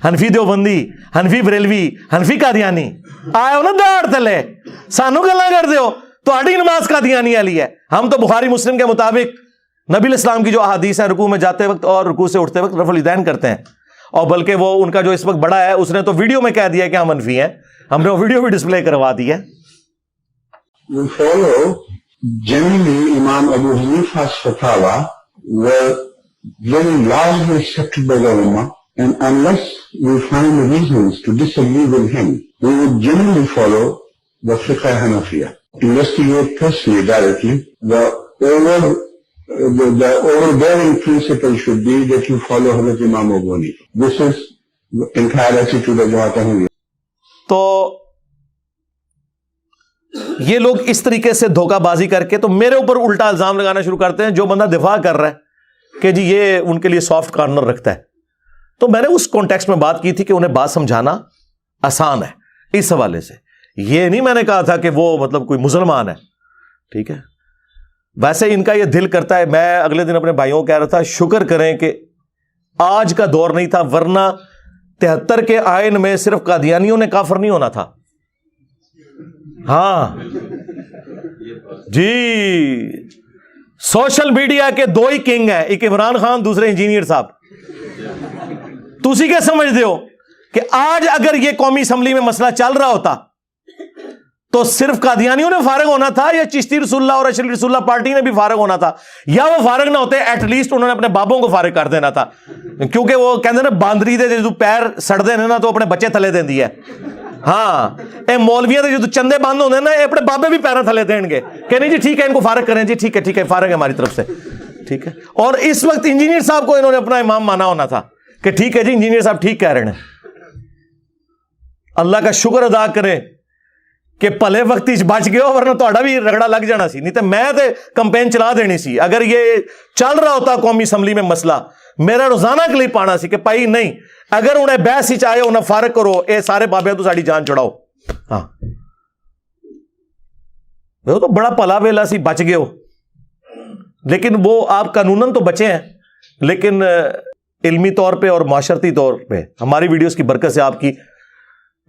حنفی دیوبندی, حنفی بریلوی, حنفی قادیانی آئے ہو نا داڑ تلے, سانو گلا کر دیو تہاڈی نماز قادیانی والی ہے. ہم تو بخاری مسلم کے مطابق نبی الاسلام کی جو احادیث ہیں رکوع میں جاتے وقت اور رکوع سے اٹھتے وقت رفع الیدین کرتے ہیں. اور بلکہ وہ ان کا جو اس وقت بڑا ہے اس نے تو ویڈیو میں کہہ دیا کہ ہم حنفی ہیں, ہم نے وہ ویڈیو بھی ڈسپلے کروا دی ہے. We follow generally Imam Abu Hanifa's fatwa were very largely accepted by the Ummah, and unless we find reasons to disagree with him, we would generally follow the Fiqh Hanafiya. Investigate personally, directly. The overbearing principle should be that you follow Hazrat Imam Abu Hanifa. This is the entire attitude of Jamaat-e-Ahmadiyya. تو یہ لوگ اس طریقے سے دھوکہ بازی کر کے تو میرے اوپر الٹا الزام لگانا شروع کرتے ہیں. جو بندہ دفاع کر رہا ہے کہ جی یہ ان کے لیے سافٹ کارنر رکھتا ہے, تو میں نے اس کانٹیکسٹ میں بات کی تھی کہ انہیں بات سمجھانا آسان ہے اس حوالے سے. یہ نہیں میں نے کہا تھا کہ وہ مطلب کوئی مسلمان ہے, ٹھیک ہے. ویسے ان کا یہ دل کرتا ہے, میں اگلے دن اپنے بھائیوں کو کہہ رہا تھا شکر کریں کہ آج کا دور نہیں تھا, ورنہ 73 کے آئین میں صرف قادیانیوں نے کافر نہیں ہونا تھا. ہاں جی, سوشل میڈیا کے دو ہی کنگ ہیں, ایک عمران خان, دوسرے انجینئر صاحب. تسی کیا سمجھتے ہو کہ آج اگر یہ قومی اسمبلی میں مسئلہ چل رہا ہوتا تو صرف قادیانیوں نے فارغ ہونا تھا یا چشتی رسول اللہ اور اشرف علی رسول اللہ پارٹی نے بھی فارغ ہونا تھا, یا وہ فارغ نہ ہوتے ایٹ لیسٹ انہوں نے اپنے بابوں کو فارغ کر دینا تھا. کیونکہ وہ کہتے نا باندری دے جو پیر سڑ دے نا تو اپنے بچے تھلے دیں دی ہے. ہاں اے مولویاں جو چندے بند ہوتے ہیں نا یہ اپنے بابے بھی پیروں تھلے دیں گے کہ نہیں جی ٹھیک ہے ان کو فارغ کریں, جی ٹھیک ہے فارغ ہے ہماری طرف سے, ٹھیک ہے. اور اس وقت انجینئر صاحب کو انہوں نے اپنا امام مانا ہونا تھا کہ ٹھیک ہے جی انجینئر صاحب ٹھیک کہہ رہے ہیں. اللہ کا شکر ادا کرے کہ پلے وقت بچ گئے ہو, ورنہ تہاڈا بھی رگڑا لگ جانا سی. نہیں تو میں تے کمپین چلا دینی سی. اگر یہ چل رہا ہوتا قومی اسمبلی میں مسئلہ میرا روزانہ کلپ آنا سی کہ پائی نہیں اگر انہیں بحث ہی چاہے انہیں فارغ کرو اے سارے بابے تو ساری جان چڑھاؤ. ہاں وہ تو بڑا پلا ویلا سی بچ گئے ہو, لیکن وہ آپ قانوناً تو بچے ہیں, لیکن علمی طور پہ اور معاشرتی طور پہ ہماری ویڈیوز کی برکت سے آپ کی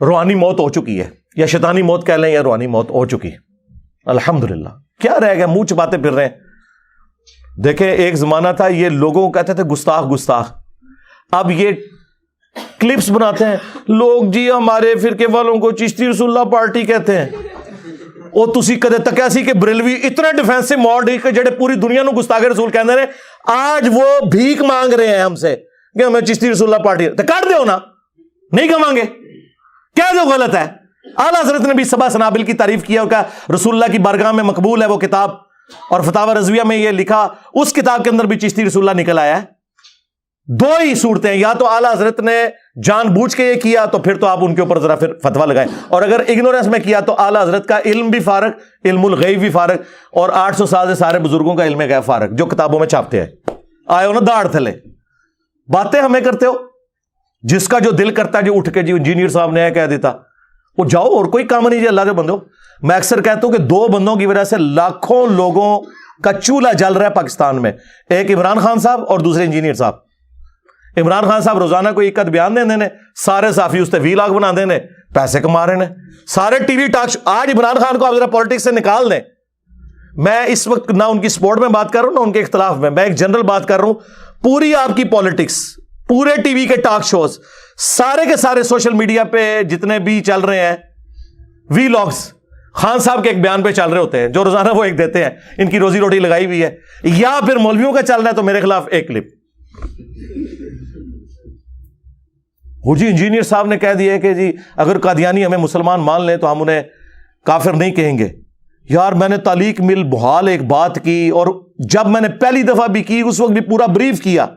روحانی موت ہو چکی ہے, یا شیطانی موت کہہ لیں یا روحانی موت ہو چکی. الحمدللہ. کیا رہ گیا, منہ چھپاتے پھر رہے ہیں. دیکھیں ایک زمانہ تھا یہ لوگوں کو کہتے تھے گستاخ گستاخ, اب یہ کلپس بناتے ہیں لوگ جی ہمارے فرقے والوں کو چشتی رسول اللہ پارٹی کہتے ہیں. وہ تسی کدے تکیا سی کہ بریلوی اتنا ڈیفینسو موڈ ہے کہ جڑے پوری دنیا نو گستاخ رسول کہندے نے, آج وہ بھیک مانگ رہے ہیں ہم سے کہ ہمیں چشتی رسول اللہ پارٹی, تو کاٹ دیو نا, نہیں کہاں گے, کہہ دو غلط ہے. اعلیٰ حضرت نے بھی سبا سنابل کی تعریف کیا اور کہا رسول اللہ کی بارگاہ میں مقبول ہے وہ کتاب, اور فتاوی رضویہ میں یہ لکھا اس کتاب کے اندر بھی چشتی رسول اللہ نکل آیا ہے. دو ہی صورتیں ہیں, یا تو اعلیٰ حضرت نے جان بوجھ کے یہ کیا تو پھر تو آپ ان کے اوپر ذرا پھر فتویٰ لگائیں, اور اگر اگنورنس میں کیا تو اعلیٰ حضرت کا علم بھی فارغ, علم الغیب بھی فارغ, اور 800 سال سے سارے بزرگوں کا علم غیب فارغ جو کتابوں میں چھاپتے ہیں. آئے ہو نا داڑھ تھلے, باتیں ہمیں کرتے ہو. جس کا جو دل کرتا ہے جو اٹھ کے جی انجینئر صاحب نے کہہ دیتا وہ جاؤ, اور کوئی کام نہیں جی اللہ کے بندو. میں اکثر کہتا ہوں کہ 2 بندوں کی وجہ سے لاکھوں لوگوں کا چولہا جل رہا ہے پاکستان میں, ایک عمران خان صاحب اور دوسرے انجینئر صاحب. عمران خان صاحب روزانہ کوئی ایک بیان دے دینے, سارے صحافی اس تے ویلاگ بنا دینے, پیسے کما رہے ہیں سارے ٹی وی ٹاک. آج عمران خان کو آپ ذرا پالیٹکس سے نکال دیں. میں اس وقت نہ ان کی سپورٹ میں بات کر رہا ہوں نہ ان کے اختلاف میں ایک جنرل بات کر رہا ہوں. پوری آپ کی پالیٹکس, پورے ٹی وی کے ٹاک شوز, سارے کے سارے سوشل میڈیا پہ جتنے بھی چل رہے ہیں وی لاگز, خان صاحب کے ایک بیان پہ چل رہے ہوتے ہیں جو روزانہ وہ ایک دیتے ہیں, ان کی روزی روٹی لگائی ہوئی ہے. یا پھر مولویوں کا چل رہا ہے تو میرے خلاف ایک کلپ. وہ جی انجینئر صاحب نے کہہ دیا کہ جی اگر قادیانی ہمیں مسلمان مان لیں تو ہم انہیں کافر نہیں کہیں گے. یار میں نے تعلیق مل بحال ایک بات کی, اور جب میں نے پہلی دفعہ بھی کی اس وقت بھی پورا بریف کیا.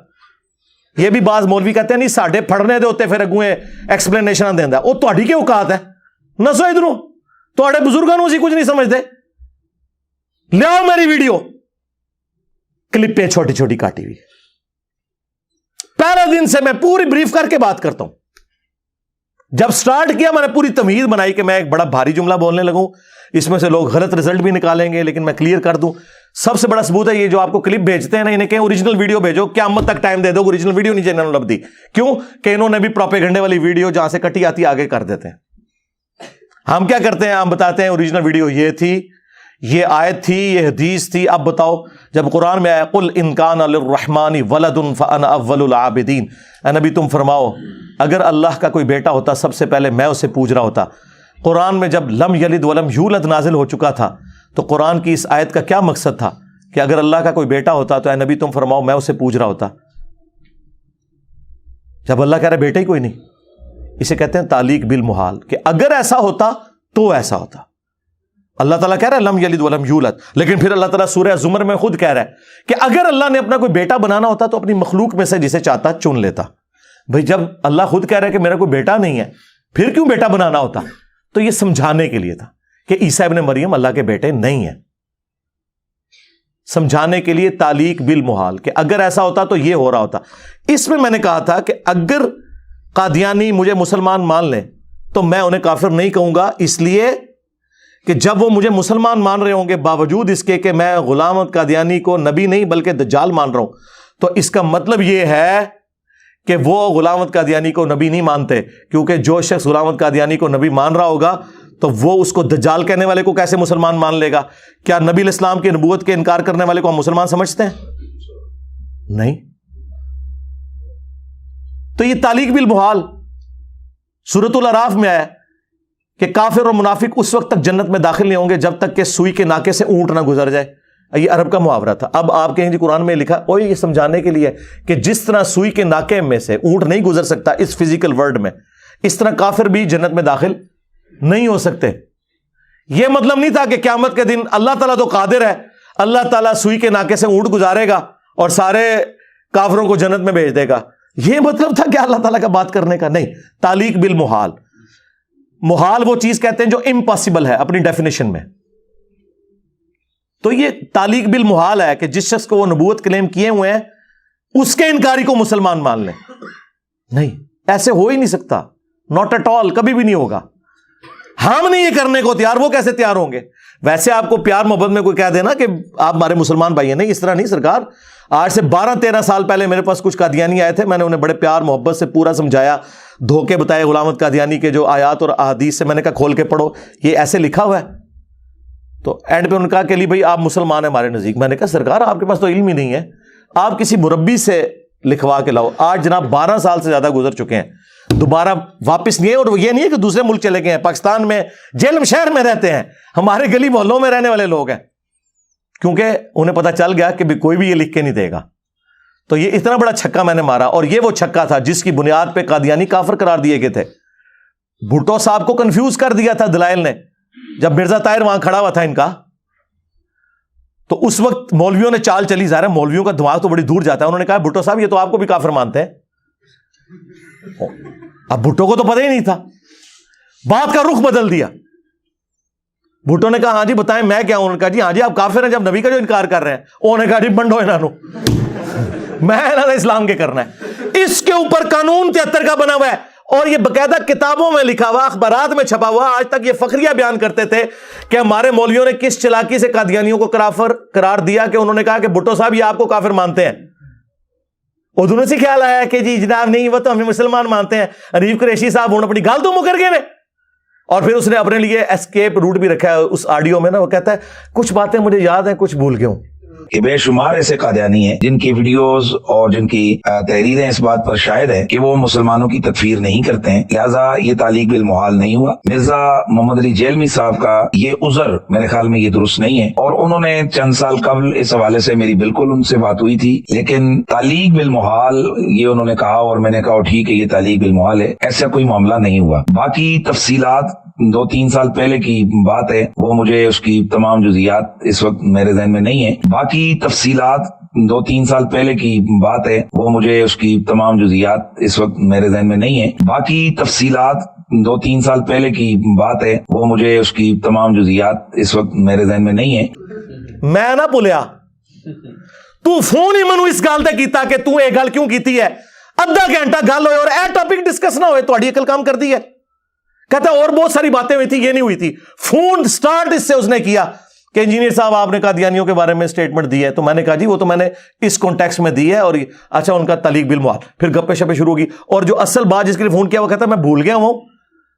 یہ بھی بعض مولوی کہتے ہیں نہیں ساڈے پھڑنے دے ہوتے پھر اگویں ایکسپلینیشن دیندا, وہ تہاڈی کی اوقات ہے, نسو ادھروں تہاڈے بزرگاں نوں اسی کچھ نہیں سمجھتے. لیاؤ میری ویڈیو کلپیں چھوٹی چھوٹی کاٹی ہوئی, پہلے دن سے میں پوری بریف کر کے بات کرتا ہوں. جب سٹارٹ کیا میں نے پوری تمہید بنائی کہ میں ایک بڑا بھاری جملہ بولنے لگوں, اس میں سے لوگ غلط رزلٹ بھی نکالیں گے, لیکن میں کلیئر کر دوں. سب سے بڑا ثبوت ہے یہ جو آپ کو کلپ بھیجتے ہیں نا, انہیں کہیں اوریجنل ویڈیو بھیجو, قیامت تک ٹائم دے دو, اوریجنل ویڈیو نہیں چینل لب دی. کیوں کہ انہوں نے بھی پروپیگنڈے والی ویڈیو جہاں سے کٹی آتی آگے کر دیتے ہیں. ہم کیا کرتے ہیں, ہم بتاتے ہیں اوریجنل ویڈیو یہ تھی, یہ آیت تھی, یہ حدیث تھی. اب بتاؤ جب قرآن میں آیا قل ان کان للرحمن ولد فانا اول العابدین, اے نبی تم فرماؤ اگر اللہ کا کوئی بیٹا ہوتا سب سے پہلے میں اسے پوج رہا ہوتا. قرآن میں جب لم یلد ولم یولد نازل ہو چکا تھا تو قرآن کی اس آیت کا کیا مقصد تھا کہ اگر اللہ کا کوئی بیٹا ہوتا تو اے نبی تم فرماؤ میں اسے پوج رہا ہوتا. جب اللہ کہہ رہا بیٹا ہی کوئی نہیں, اسے کہتے ہیں تعلیق بالمحال, کہ اگر ایسا ہوتا تو ایسا ہوتا. اللہ تعالیٰ کہہ رہا ہے لم یلد ولم یولد, لیکن پھر اللہ تعالیٰ سورہ زمر میں خود کہہ رہا ہے کہ اگر اللہ نے اپنا کوئی بیٹا بنانا ہوتا تو اپنی مخلوق میں سے جسے چاہتا چن لیتا. بھئی جب اللہ خود کہہ رہا ہے کہ میرا کوئی بیٹا نہیں ہے پھر کیوں بیٹا بنانا ہوتا؟ تو یہ سمجھانے کے لیے تھا کہ عیسیٰ ابن مریم اللہ کے بیٹے نہیں ہیں. سمجھانے کے لیے تعلیق بالمحال کہ اگر ایسا ہوتا تو یہ ہو رہا ہوتا. اس میں نے کہا تھا کہ اگر قادیانی مجھے مسلمان مان لیں تو میں انہیں کافر نہیں کہوں گا, اس لیے کہ جب وہ مجھے مسلمان مان رہے ہوں گے باوجود اس کے کہ میں غلام احمد قادیانی کو نبی نہیں بلکہ دجال مان رہا ہوں, تو اس کا مطلب یہ ہے کہ وہ غلام احمد قادیانی کو نبی نہیں مانتے, کیونکہ جو شخص غلام احمد قادیانی کو نبی مان رہا ہوگا تو وہ اس کو دجال کہنے والے کو کیسے مسلمان مان لے گا؟ کیا نبی علیہ السلام کی نبوت کے انکار کرنے والے کو ہم مسلمان سمجھتے ہیں؟ نہیں. تو یہ تعلیق بالمحال سورۃ الاعراف میں آیا کہ کافر اور منافق اس وقت تک جنت میں داخل نہیں ہوں گے جب تک کہ سوئی کے ناکے سے اونٹ نہ گزر جائے. یہ عرب کا محاورہ تھا. اب آپ کہیں جی قرآن میں لکھا, اور یہ سمجھانے کے لیے کہ جس طرح سوئی کے ناکے میں سے اونٹ نہیں گزر سکتا اس فزیکل ورلڈ میں, اس طرح کافر بھی جنت میں داخل نہیں ہو سکتے. یہ مطلب نہیں تھا کہ قیامت کے دن اللہ تعالیٰ تو قادر ہے, اللہ تعالیٰ سوئی کے ناکے سے اونٹ گزارے گا اور سارے کافروں کو جنت میں بھیج دے گا. یہ مطلب تھا کہ اللہ تعالیٰ کا بات کرنے کا نہیں. تعلیق بالمحال, محال وہ چیز کہتے ہیں جو امپاسبل ہے اپنی ڈیفینیشن میں. تو یہ تعلیق بالمحال ہے کہ جس شخص کو وہ نبوت کلیم کیے ہوئے ہیں اس کے انکاری کو مسلمان مان لیں. نہیں, ایسے ہو ہی نہیں سکتا, ناٹ ایٹ آل, کبھی بھی نہیں ہوگا. ہم نہیں یہ کرنے کو تیار, وہ کیسے تیار ہوں گے؟ ویسے آپ کو پیار محبت میں کوئی کہہ دینا کہ آپ ہمارے مسلمان بھائی ہیں, نہیں, اس طرح نہیں سرکار. آج سے 12-13 سال پہلے میرے پاس کچھ قادیانی آئے تھے, میں نے انہیں بڑے پیار محبت سے پورا سمجھایا, دھوکے بتائے غلام احمد قادیانی کے جو آیات اور احادیث سے, میں نے کہا کھول کے پڑھو, یہ ایسے لکھا ہوا ہے. تو اینڈ پہ انہوں نے کہا کہ علی بھائی آپ مسلمان ہیں ہمارے نزدیک. میں نے کہا سرکار آپ کے پاس تو علم ہی نہیں ہے, آپ کسی مربی سے لکھوا کے لاؤ. آج جناب 12 سال سے زیادہ گزر چکے ہیں, دوبارہ واپس نہیں ہے. اور یہ نہیں ہے کہ دوسرے ملک چلے گئے ہیں, پاکستان میں جیلم شہر میں رہتے ہیں, ہمارے گلی محلوں میں رہنے والے لوگ ہیں, کیونکہ انہیں پتا چل گیا کہ کوئی بھی یہ لکھ کے نہیں دے گا. تو یہ اتنا بڑا چھکا میں نے مارا, اور یہ وہ چھکا تھا جس کی بنیاد پہ قادیانی کافر قرار دیے گئے تھے. بھٹو صاحب کو کنفیوز کر دیا تھا دلائل نے, جب مرزا طاہر وہاں کھڑا ہوا تھا ان کا, تو اس وقت مولویوں نے چال چلی. ظاہر ہے مولویوں کا دماغ تو بڑی دور جاتا ہے. انہوں نے کہا بھٹو صاحب یہ تو آپ کو بھی کافر مانتے ہیں. اب بھٹو کو تو پتہ ہی نہیں تھا, بات کا رخ بدل دیا. بھٹو نے کہا ہاں جی بتائیں میں کیا ہوں. انہوں نے کہا جی ہاں جی آپ کافر ہیں جب نبی کا جو انکار کر رہے ہیں. انہوں نے کہا جی بنڈو انہوں میں اسلام کے کرنا ہے. اس کے اوپر قانون 73 کا بنا ہوا ہے, اور یہ باقاعدہ کتابوں میں لکھا ہوا, اخبارات میں چھپا ہوا. آج تک یہ فخریہ بیان کرتے تھے کہ ہمارے مولویوں نے کس چلاکی سے قادیانیوں کو کافر قرار دیا کہ انہوں نے کہا کہ بھٹو صاحب یہ آپ کو کافر مانتے ہیں. اور دونوں سے خیال آیا کہ جی جناب نہیں وہ تو ہمیں مسلمان مانتے ہیں. حنیف قریشی صاحب انہوں نے اپنی گال تو مکر گئے. اور پھر اس نے اپنے لیے اسکیپ روٹ بھی رکھا ہے اس آڈیو میں نا, وہ کہتا ہے کچھ باتیں مجھے یاد ہیں کچھ بھول گیا ہوں. کہ بے شمار ایسے قادیانی ہیں جن کی ویڈیوز اور جن کی تحریریں اس بات پر شاہد ہیں کہ وہ مسلمانوں کی تکفیر نہیں کرتے ہیں, لہٰذا یہ تعلیق بالمحال نہیں ہوا. مرزا محمد علی جیلمی صاحب کا یہ عذر میرے خیال میں یہ درست نہیں ہے, اور انہوں نے چند سال قبل اس حوالے سے میری بالکل ان سے بات ہوئی تھی, لیکن تعلیق بالمحال یہ انہوں نے کہا, اور میں نے کہا ٹھیک ہے یہ تعلیق بالمحال ہے, ایسا کوئی معاملہ نہیں ہوا. باقی تفصیلات 2-3 سال پہلے کی بات ہے, وہ مجھے اس کی تمام جزئیات اس وقت میرے ذہن میں نہیں ہے. باقی تفصیلات 2-3 سال پہلے کی بات ہے, وہ مجھے اس کی تمام جزئیات اس وقت میرے ذہن میں نہیں ہے. باقی تفصیلات 2-3 سال پہلے کی بات ہے, وہ مجھے اس کی تمام جزئیات اس وقت میرے ذہن میں نہیں ہے. میں نہ بولیا تو فون ہی منو اس گل تے کیتا کہ تو یہ گل کیوں کیتی ہے. ادھا گھنٹہ گل ہوئے اور اے ٹاپک ڈسکس نہ ہوئے, تہاڈی عقل کام کر دی ہے. کہتا ہے اور بہت ساری باتیں ہوئی تھی, یہ نہیں ہوئی تھی. فون سٹارٹ اس سے اس نے کیا کہ انجینئر صاحب آپ نے قادیانیوں کے بارے میں سٹیٹمنٹ دی ہے. تو میں نے کہا جی وہ تو میں نے اس کانٹیکسٹ میں دی ہے, اور اچھا ان کا تعلیق بالمحال. پھر گپے شپے شروع ہوگی, اور جو اصل بات جس کے لیے فون کیا وہ کہتا ہے میں بھول گیا ہوں,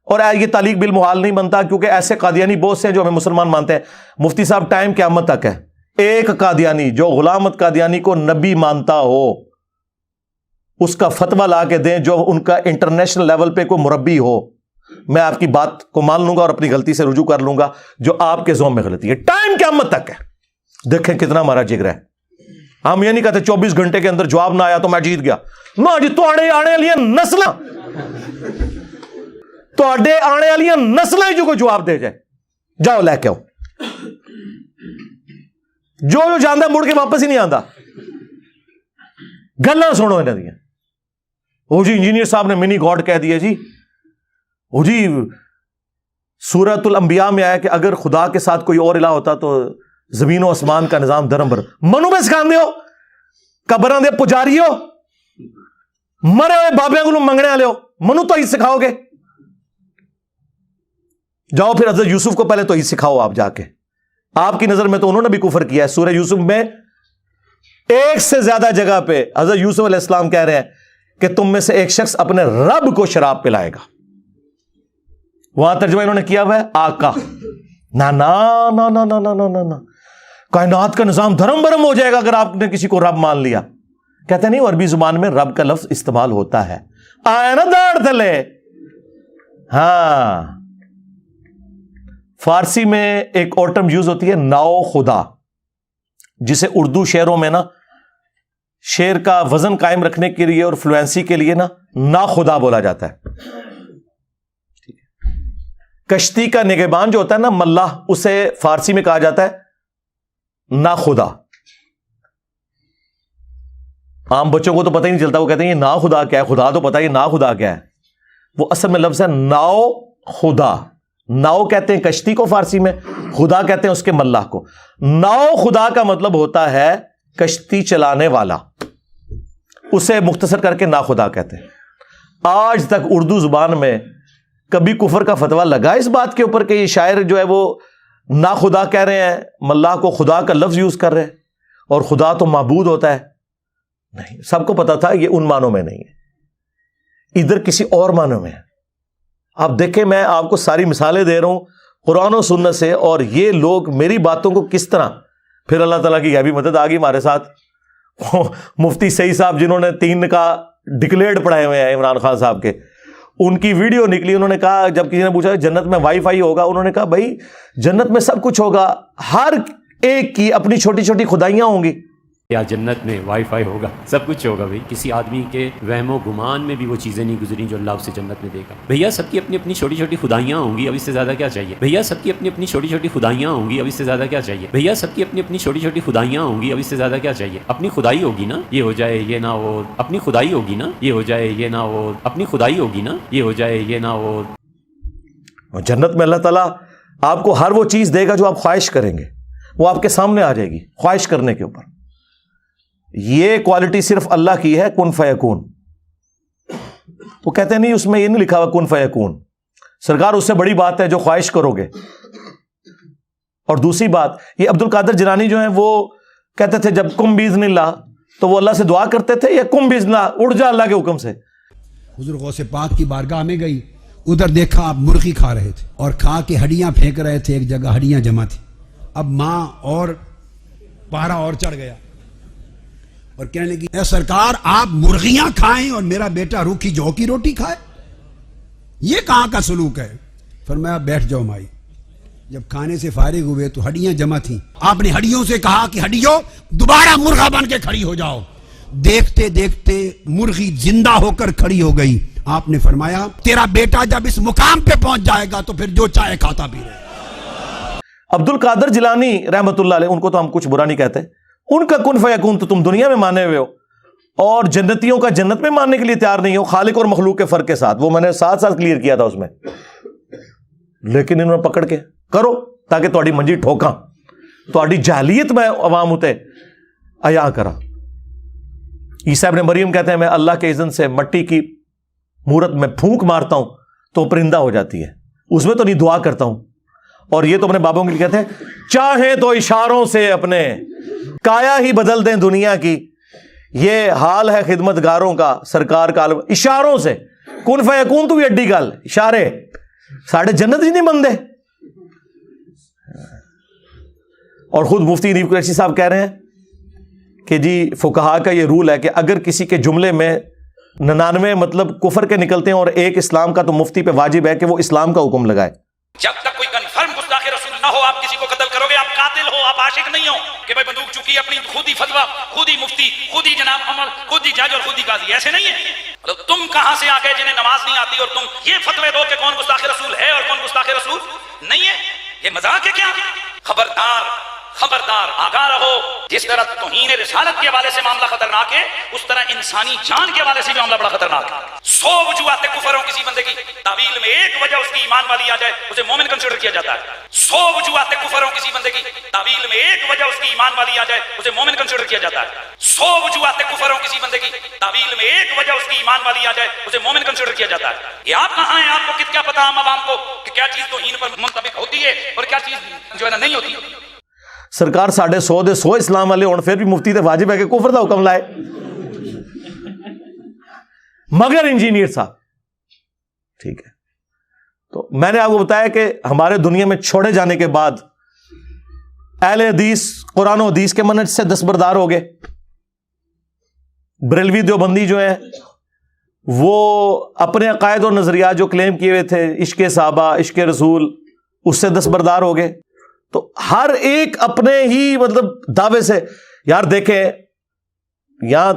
اور یہ تعلیق بالمحال نہیں بنتا کیونکہ ایسے قادیانی بہت سے ہیں جو ہمیں مسلمان مانتے ہیں. مفتی صاحب ٹائم قیامت تک ہے, ایک قادیانی جو غلام احمد قادیانی کو نبی مانتا ہو اس کا فتویٰ لا کے دیں, جو ان کا انٹرنیشنل لیول پہ کوئی مربی ہو. میں آپ کی بات کو مان لوں گا اور اپنی غلطی سے رجوع کر لوں گا جو آپ کے ذوق میں غلطی ہے. ٹائم قیامت تک ہے. دیکھیں کتنا ہمارا جگر ہے. ہم یہ نہیں کہتے 24 گھنٹے کے اندر جواب نہ آیا تو میں جیت گیا. نہ جی, تو آنے والی نسلاں آنے والی نسلاں جو کوئی جواب دے جائے, جاؤ لے کے آؤ. جو جانا مڑ کے واپس ہی نہیں آتا. گلاں سنو انہاں دیاں. وہ جی انجینئر صاحب نے منی گاڈ کہہ دیا جی. وہ جی سورۃ الانبیاء میں آیا کہ اگر خدا کے ساتھ کوئی اور الہ ہوتا تو زمین و آسمان کا نظام درمبر. منو میں سکھاندے ہو, قبراں دے پجاری ہو, مرے ہوئے بابے کو منگنے والے ہو, منو تو ہی سکھاؤ گے. جاؤ پھر حضرت یوسف کو پہلے تو ہی سکھاؤ آپ جا کے. آپ کی نظر میں تو انہوں نے بھی کفر کیا ہے. سورہ یوسف میں 1 سے زیادہ جگہ پہ حضرت یوسف علیہ السلام کہہ رہے ہیں کہ تم میں سے ایک شخص اپنے رب کو شراب پلائے گا. وہاں ترجمہ انہوں نے کیا ہوا ہے آقا. نا نا نا نا نا نا نا نا, کائنات کا نظام دھرم برم ہو جائے گا اگر آپ نے کسی کو رب مان لیا. کہتے نہیں, عربی زبان میں رب کا لفظ استعمال ہوتا ہے. آیا نا داڑ تلے. ہاں, فارسی میں ایک اور ٹرم یوز ہوتی ہے ناؤ خدا, جسے اردو شعروں میں نا شعر کا وزن قائم رکھنے کے لیے اور فلوئنسی کے لیے نا خدا بولا جاتا ہے. کشتی کا نگہبان جو ہوتا ہے نا ملاح, اسے فارسی میں کہا جاتا ہے نا خدا. عام بچوں کو تو پتہ ہی نہیں چلتا, وہ کہتے ہیں یہ نا خدا کیا ہے, خدا تو پتہ ہے یہ نا خدا کیا ہے. وہ اصل میں لفظ ہے ناؤ خدا. ناؤ کہتے ہیں کشتی کو فارسی میں, خدا کہتے ہیں اس کے ملاح کو. ناؤ خدا کا مطلب ہوتا ہے کشتی چلانے والا. اسے مختصر کر کے ناخدا کہتے ہیں. آج تک اردو زبان میں کبھی کفر کا فتویٰ لگا اس بات کے اوپر کہ یہ شاعر جو ہے وہ ناخدا کہہ رہے ہیں, ملا کو خدا کا لفظ یوز کر رہے ہیں, اور خدا تو معبود ہوتا ہے؟ نہیں, سب کو پتا تھا یہ ان معنوں میں نہیں ہے, ادھر کسی اور معنوں میں ہے. آپ دیکھیں, میں آپ کو ساری مثالیں دے رہا ہوں قرآن و سنت سے, اور یہ لوگ میری باتوں کو کس طرح, پھر اللہ تعالیٰ کی غیبی مدد آ گئی ہمارے ساتھ. مفتی سعید صاحب جنہوں نے 3 کا ڈکلیئرڈ پڑھائے ہوئے ہیں عمران خان صاحب کے, ان کی ویڈیو نکلی, انہوں نے کہا, جب کسی نے پوچھا جنت میں وائی فائی ہوگا, انہوں نے کہا بھائی جنت میں سب کچھ ہوگا, ہر ایک کی اپنی چھوٹی چھوٹی خدائیاں ہوں گی. یا جنت میں وائی فائی ہوگا, سب کچھ ہوگا بھائی. کسی آدمی کے وہم و گمان میں بھی وہ چیزیں نہیں گزری جو اللہ اسے جنت میں دے گا. بھیا سب کی اپنی اپنی چھوٹی چھوٹی خدائیاں ہوں گی, اب اس سے زیادہ کیا چاہیے. بھیا سب کی اپنی اپنی چھوٹی چھوٹی خدائیاں ہوں گی, اب اس سے زیادہ کیا چاہیے. بھیا سب کی اپنی اپنی چھوٹی چھوٹی خدائیاں ہوں گی, اب اس سے زیادہ کیا چاہیے. اپنی خدائی ہوگی نا, یہ ہو جائے یہ نہ ہو. اپنی خدائی ہوگی نا, یہ ہو جائے یہ نہ ہو. اپنی خدائی ہوگی نا, یہ ہو جائے یہ نہ ہو. جنت میں اللہ تعالیٰ آپ کو ہر وہ چیز دے گا جو آپ خواہش کریں گے, وہ آپ کے سامنے آ جائے گی خواہش کرنے کے اوپر. یہ کوالٹی صرف اللہ کی ہے, کن فیکون. وہ کہتے نہیں اس میں یہ نہیں لکھا ہوا کن فیکون. سرکار اس سے بڑی بات ہے جو خواہش کرو گے. اور دوسری بات, یہ عبد القادر جیلانی جو ہیں وہ کہتے تھے جب کم باذن اللہ, تو وہ اللہ سے دعا کرتے تھے, یا کم باذن اللہ, اڑ جا اللہ کے حکم سے. حضور غوث پاک کی بارگاہ میں گئی, ادھر دیکھا آپ مرغی کھا رہے تھے, اور کھا کے ہڈیاں پھینک رہے تھے, ایک جگہ ہڈیاں جمع تھی. اب ماں اور پارا اور چڑھ گیا اور کہنے لگی, اے سرکار آپ مرغیاں کھائیں اور میرا بیٹا روکھی جو کی روٹی کھائے, یہ کہاں کا سلوک ہے. فرمایا بیٹھ جاؤ مائی. جب کھانے سے فارغ ہوئے تو ہڈیاں جمع تھیں. آپ نے ہڈیوں سے کہا کہ ہڈیوں دوبارہ مرغا بن کے کھڑی ہو جاؤ. دیکھتے دیکھتے مرغی زندہ ہو کر کھڑی ہو گئی. آپ نے فرمایا تیرا بیٹا جب اس مقام پہ پہنچ جائے گا تو پھر جو چاہے کھاتا بھی رہے. عبد القادر جیلانی رحمت اللہ علیہ, ان کو تو ہم کچھ برا نہیں کہتے, ان کا کن فیکون تو تم دنیا میں مانے ہوئے ہو, اور جنتیوں کا جنت میں ماننے کے لیے تیار نہیں ہو, خالق اور مخلوق کے فرق کے ساتھ. وہ میں نے ساتھ کلیئر کیا تھا اس میں, لیکن انہوں نے پکڑ کے کرو تاکہ تہاڈی منجی ٹھوکاں, تہاڈی جہلیت میں عوام اتے عیاں کرا. عیسیٰ ابن مریم کہتے ہیں میں اللہ کے اذن سے مٹی کی مورت میں پھونک مارتا ہوں تو پرندہ ہو جاتی ہے, اس میں تو نہیں دعا کرتا ہوں. اور یہ تو اپنے بابوں کے لیے کہتے ہیں چاہیں تو اشاروں سے اپنے کایا ہی بدل دیں دنیا کی. یہ حال ہے خدمت گاروں کا, سرکار کا عالم اشاروں سے. کن فیکون تو بھی اڈی گل, اشارے ساڑھے جنت ہی نہیں بندے. اور خود مفتی نیب قریشی صاحب کہہ رہے ہیں کہ جی فقہا کا یہ رول ہے کہ اگر کسی کے جملے میں 99 مطلب کفر کے نکلتے ہیں اور ایک اسلام کا, تو مفتی پہ واجب ہے کہ وہ اسلام کا حکم لگائے. جب تک کوئی کنفرم گستاخ رسول نہ ہو, آپ کسی کو قتل کرو گے, آپ قاتل ہو, آپ عاشق نہیں ہو کہ بھائی بندوق چکی اپنی خود ہی فتویٰ, خود ہی مفتی, خود ہی جناب عمر, خود ہی جج اور خود ہی قاضی. ایسے نہیں ہے. مطلب تم کہاں سے آ گئے جنہیں نماز نہیں آتی اور تم یہ فتوے دو کہ کون گستاخ رسول ہے اور کون گستاخ رسول نہیں ہے. یہ مذاق ہے کیا؟ خبردار خبردار, آگاہ رہو. جس طرح توہین رسالت کے حوالے سے معاملہ خطرناک ہے, اس طرح انسانی جان کے حوالے سے بھی معاملہ بڑا خطرناک ہے. 100 وجوہات کفر ہو کسی بندے کی تعویل میں ایک وجہ اس کی ایمان والی آ جائے, اسے مومن کنسیڈر کیا جاتا ہے. 100 وجوہات کفر ہو کسی بندے کی تعویل میں ایک وجہ اس کی ایمان والی آ جائے, اسے مومن کنسیڈر کیا جاتا ہے. 100 وجوہات کفر ہو کسی بندے کی تعویل میں ایک وجہ اس کی ایمان والی آ جائے, اسے مومن کنسیڈر کیا جاتا ہے. یہ آپ کہاں ہیں, آپ کو کیا پتا عام عوام کو کہ کیا چیز توہین پر منطبق ہوتی ہے اور کیا چیز جو ہے نا نہیں ہوتی. سرکار 150 اسلام والے ہوں پھر بھی مفتی تے واجب ہے کہ کفر دا حکم لائے, مگر انجینئر صاحب ٹھیک ہے. تو میں نے آپ کو بتایا کہ ہمارے دنیا میں چھوڑے جانے کے بعد اہل حدیث قرآن و حدیث کے منہج سے دستبردار ہو گئے. بریلوی دیوبندی جو ہیں وہ اپنے عقائد اور نظریات جو کلیم کیے ہوئے تھے, عشق صحابہ, عشق رسول, اس سے دستبردار ہو گئے. تو ہر ایک اپنے ہی مطلب دعوے سے. یار دیکھیں یہاں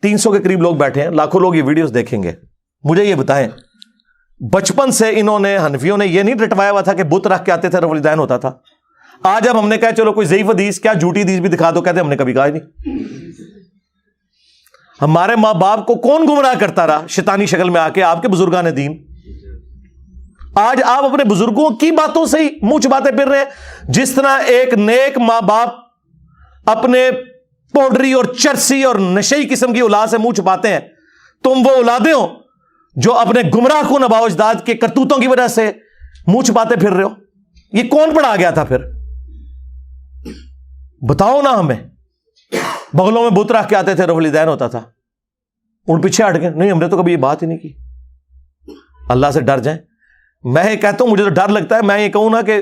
300 کے قریب لوگ بیٹھے ہیں, لاکھوں لوگ یہ ویڈیوز دیکھیں گے. مجھے یہ بتائیں بچپن سے انہوں نے, حنفیوں نے یہ نہیں رٹوایا ہوا تھا کہ بت رکھ کے آتے تھے رولدین ہوتا تھا. آج اب ہم نے کہا چلو کوئی ضعیف حدیث, کیا جھوٹی حدیث بھی دکھا دو, کہتے ہم نے کبھی کہا ہی نہیں. ہمارے ماں باپ کو کون گمراہ کرتا رہا شیطانی شکل میں آ کے, آپ کے بزرگان دین. آج آپ اپنے بزرگوں کی باتوں سے ہی منہ چباتے پھر رہے ہیں. جس طرح ایک نیک ماں باپ اپنے پاؤڈری اور چرسی اور نشئی قسم کی اولاد سے منہ چھپاتے ہیں، تم وہ اولادیں ہو جو اپنے گمراہ کن آباء و اجداد کے کرتوتوں کی وجہ سے منہ چھپاتے پھر رہے ہو. یہ کون پڑھا گیا تھا پھر؟ بتاؤ نا ہمیں. بغلوں میں بت رکھ کے آتے تھے، رفع الیدین ہوتا تھا، ان پیچھے ہٹ گئے. نہیں، ہم نے تو کبھی یہ بات ہی نہیں کی. اللہ سے ڈر جائیں. میں یہ کہتا ہوں، مجھے تو ڈر لگتا ہے، میں یہ کہوں نا کہ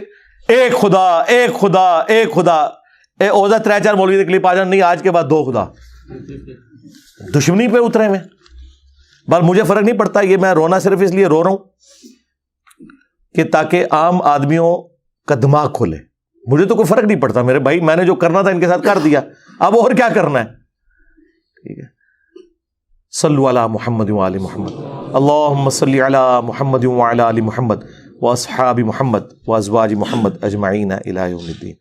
ایک خدا ایک خدا ایک خدا، اے اوزہ 3-4 مولوی کے کلپ آ جان، نہیں آج کے بعد 2 خدا. دشمنی پہ اترے میں. بس مجھے فرق نہیں پڑتا، یہ میں رونا صرف اس لیے رو رہا ہوں کہ تاکہ عام آدمیوں کا دماغ کھولے. مجھے تو کوئی فرق نہیں پڑتا میرے بھائی، میں نے جو کرنا تھا ان کے ساتھ کر دیا، اب اور کیا کرنا ہے. ٹھیک ہے. صلو علی محمد و آل محمد. اللہم صلی علی محمد و علی آل محمد واصحاب محمد وازواج محمد اجمعین الی یوم الدین.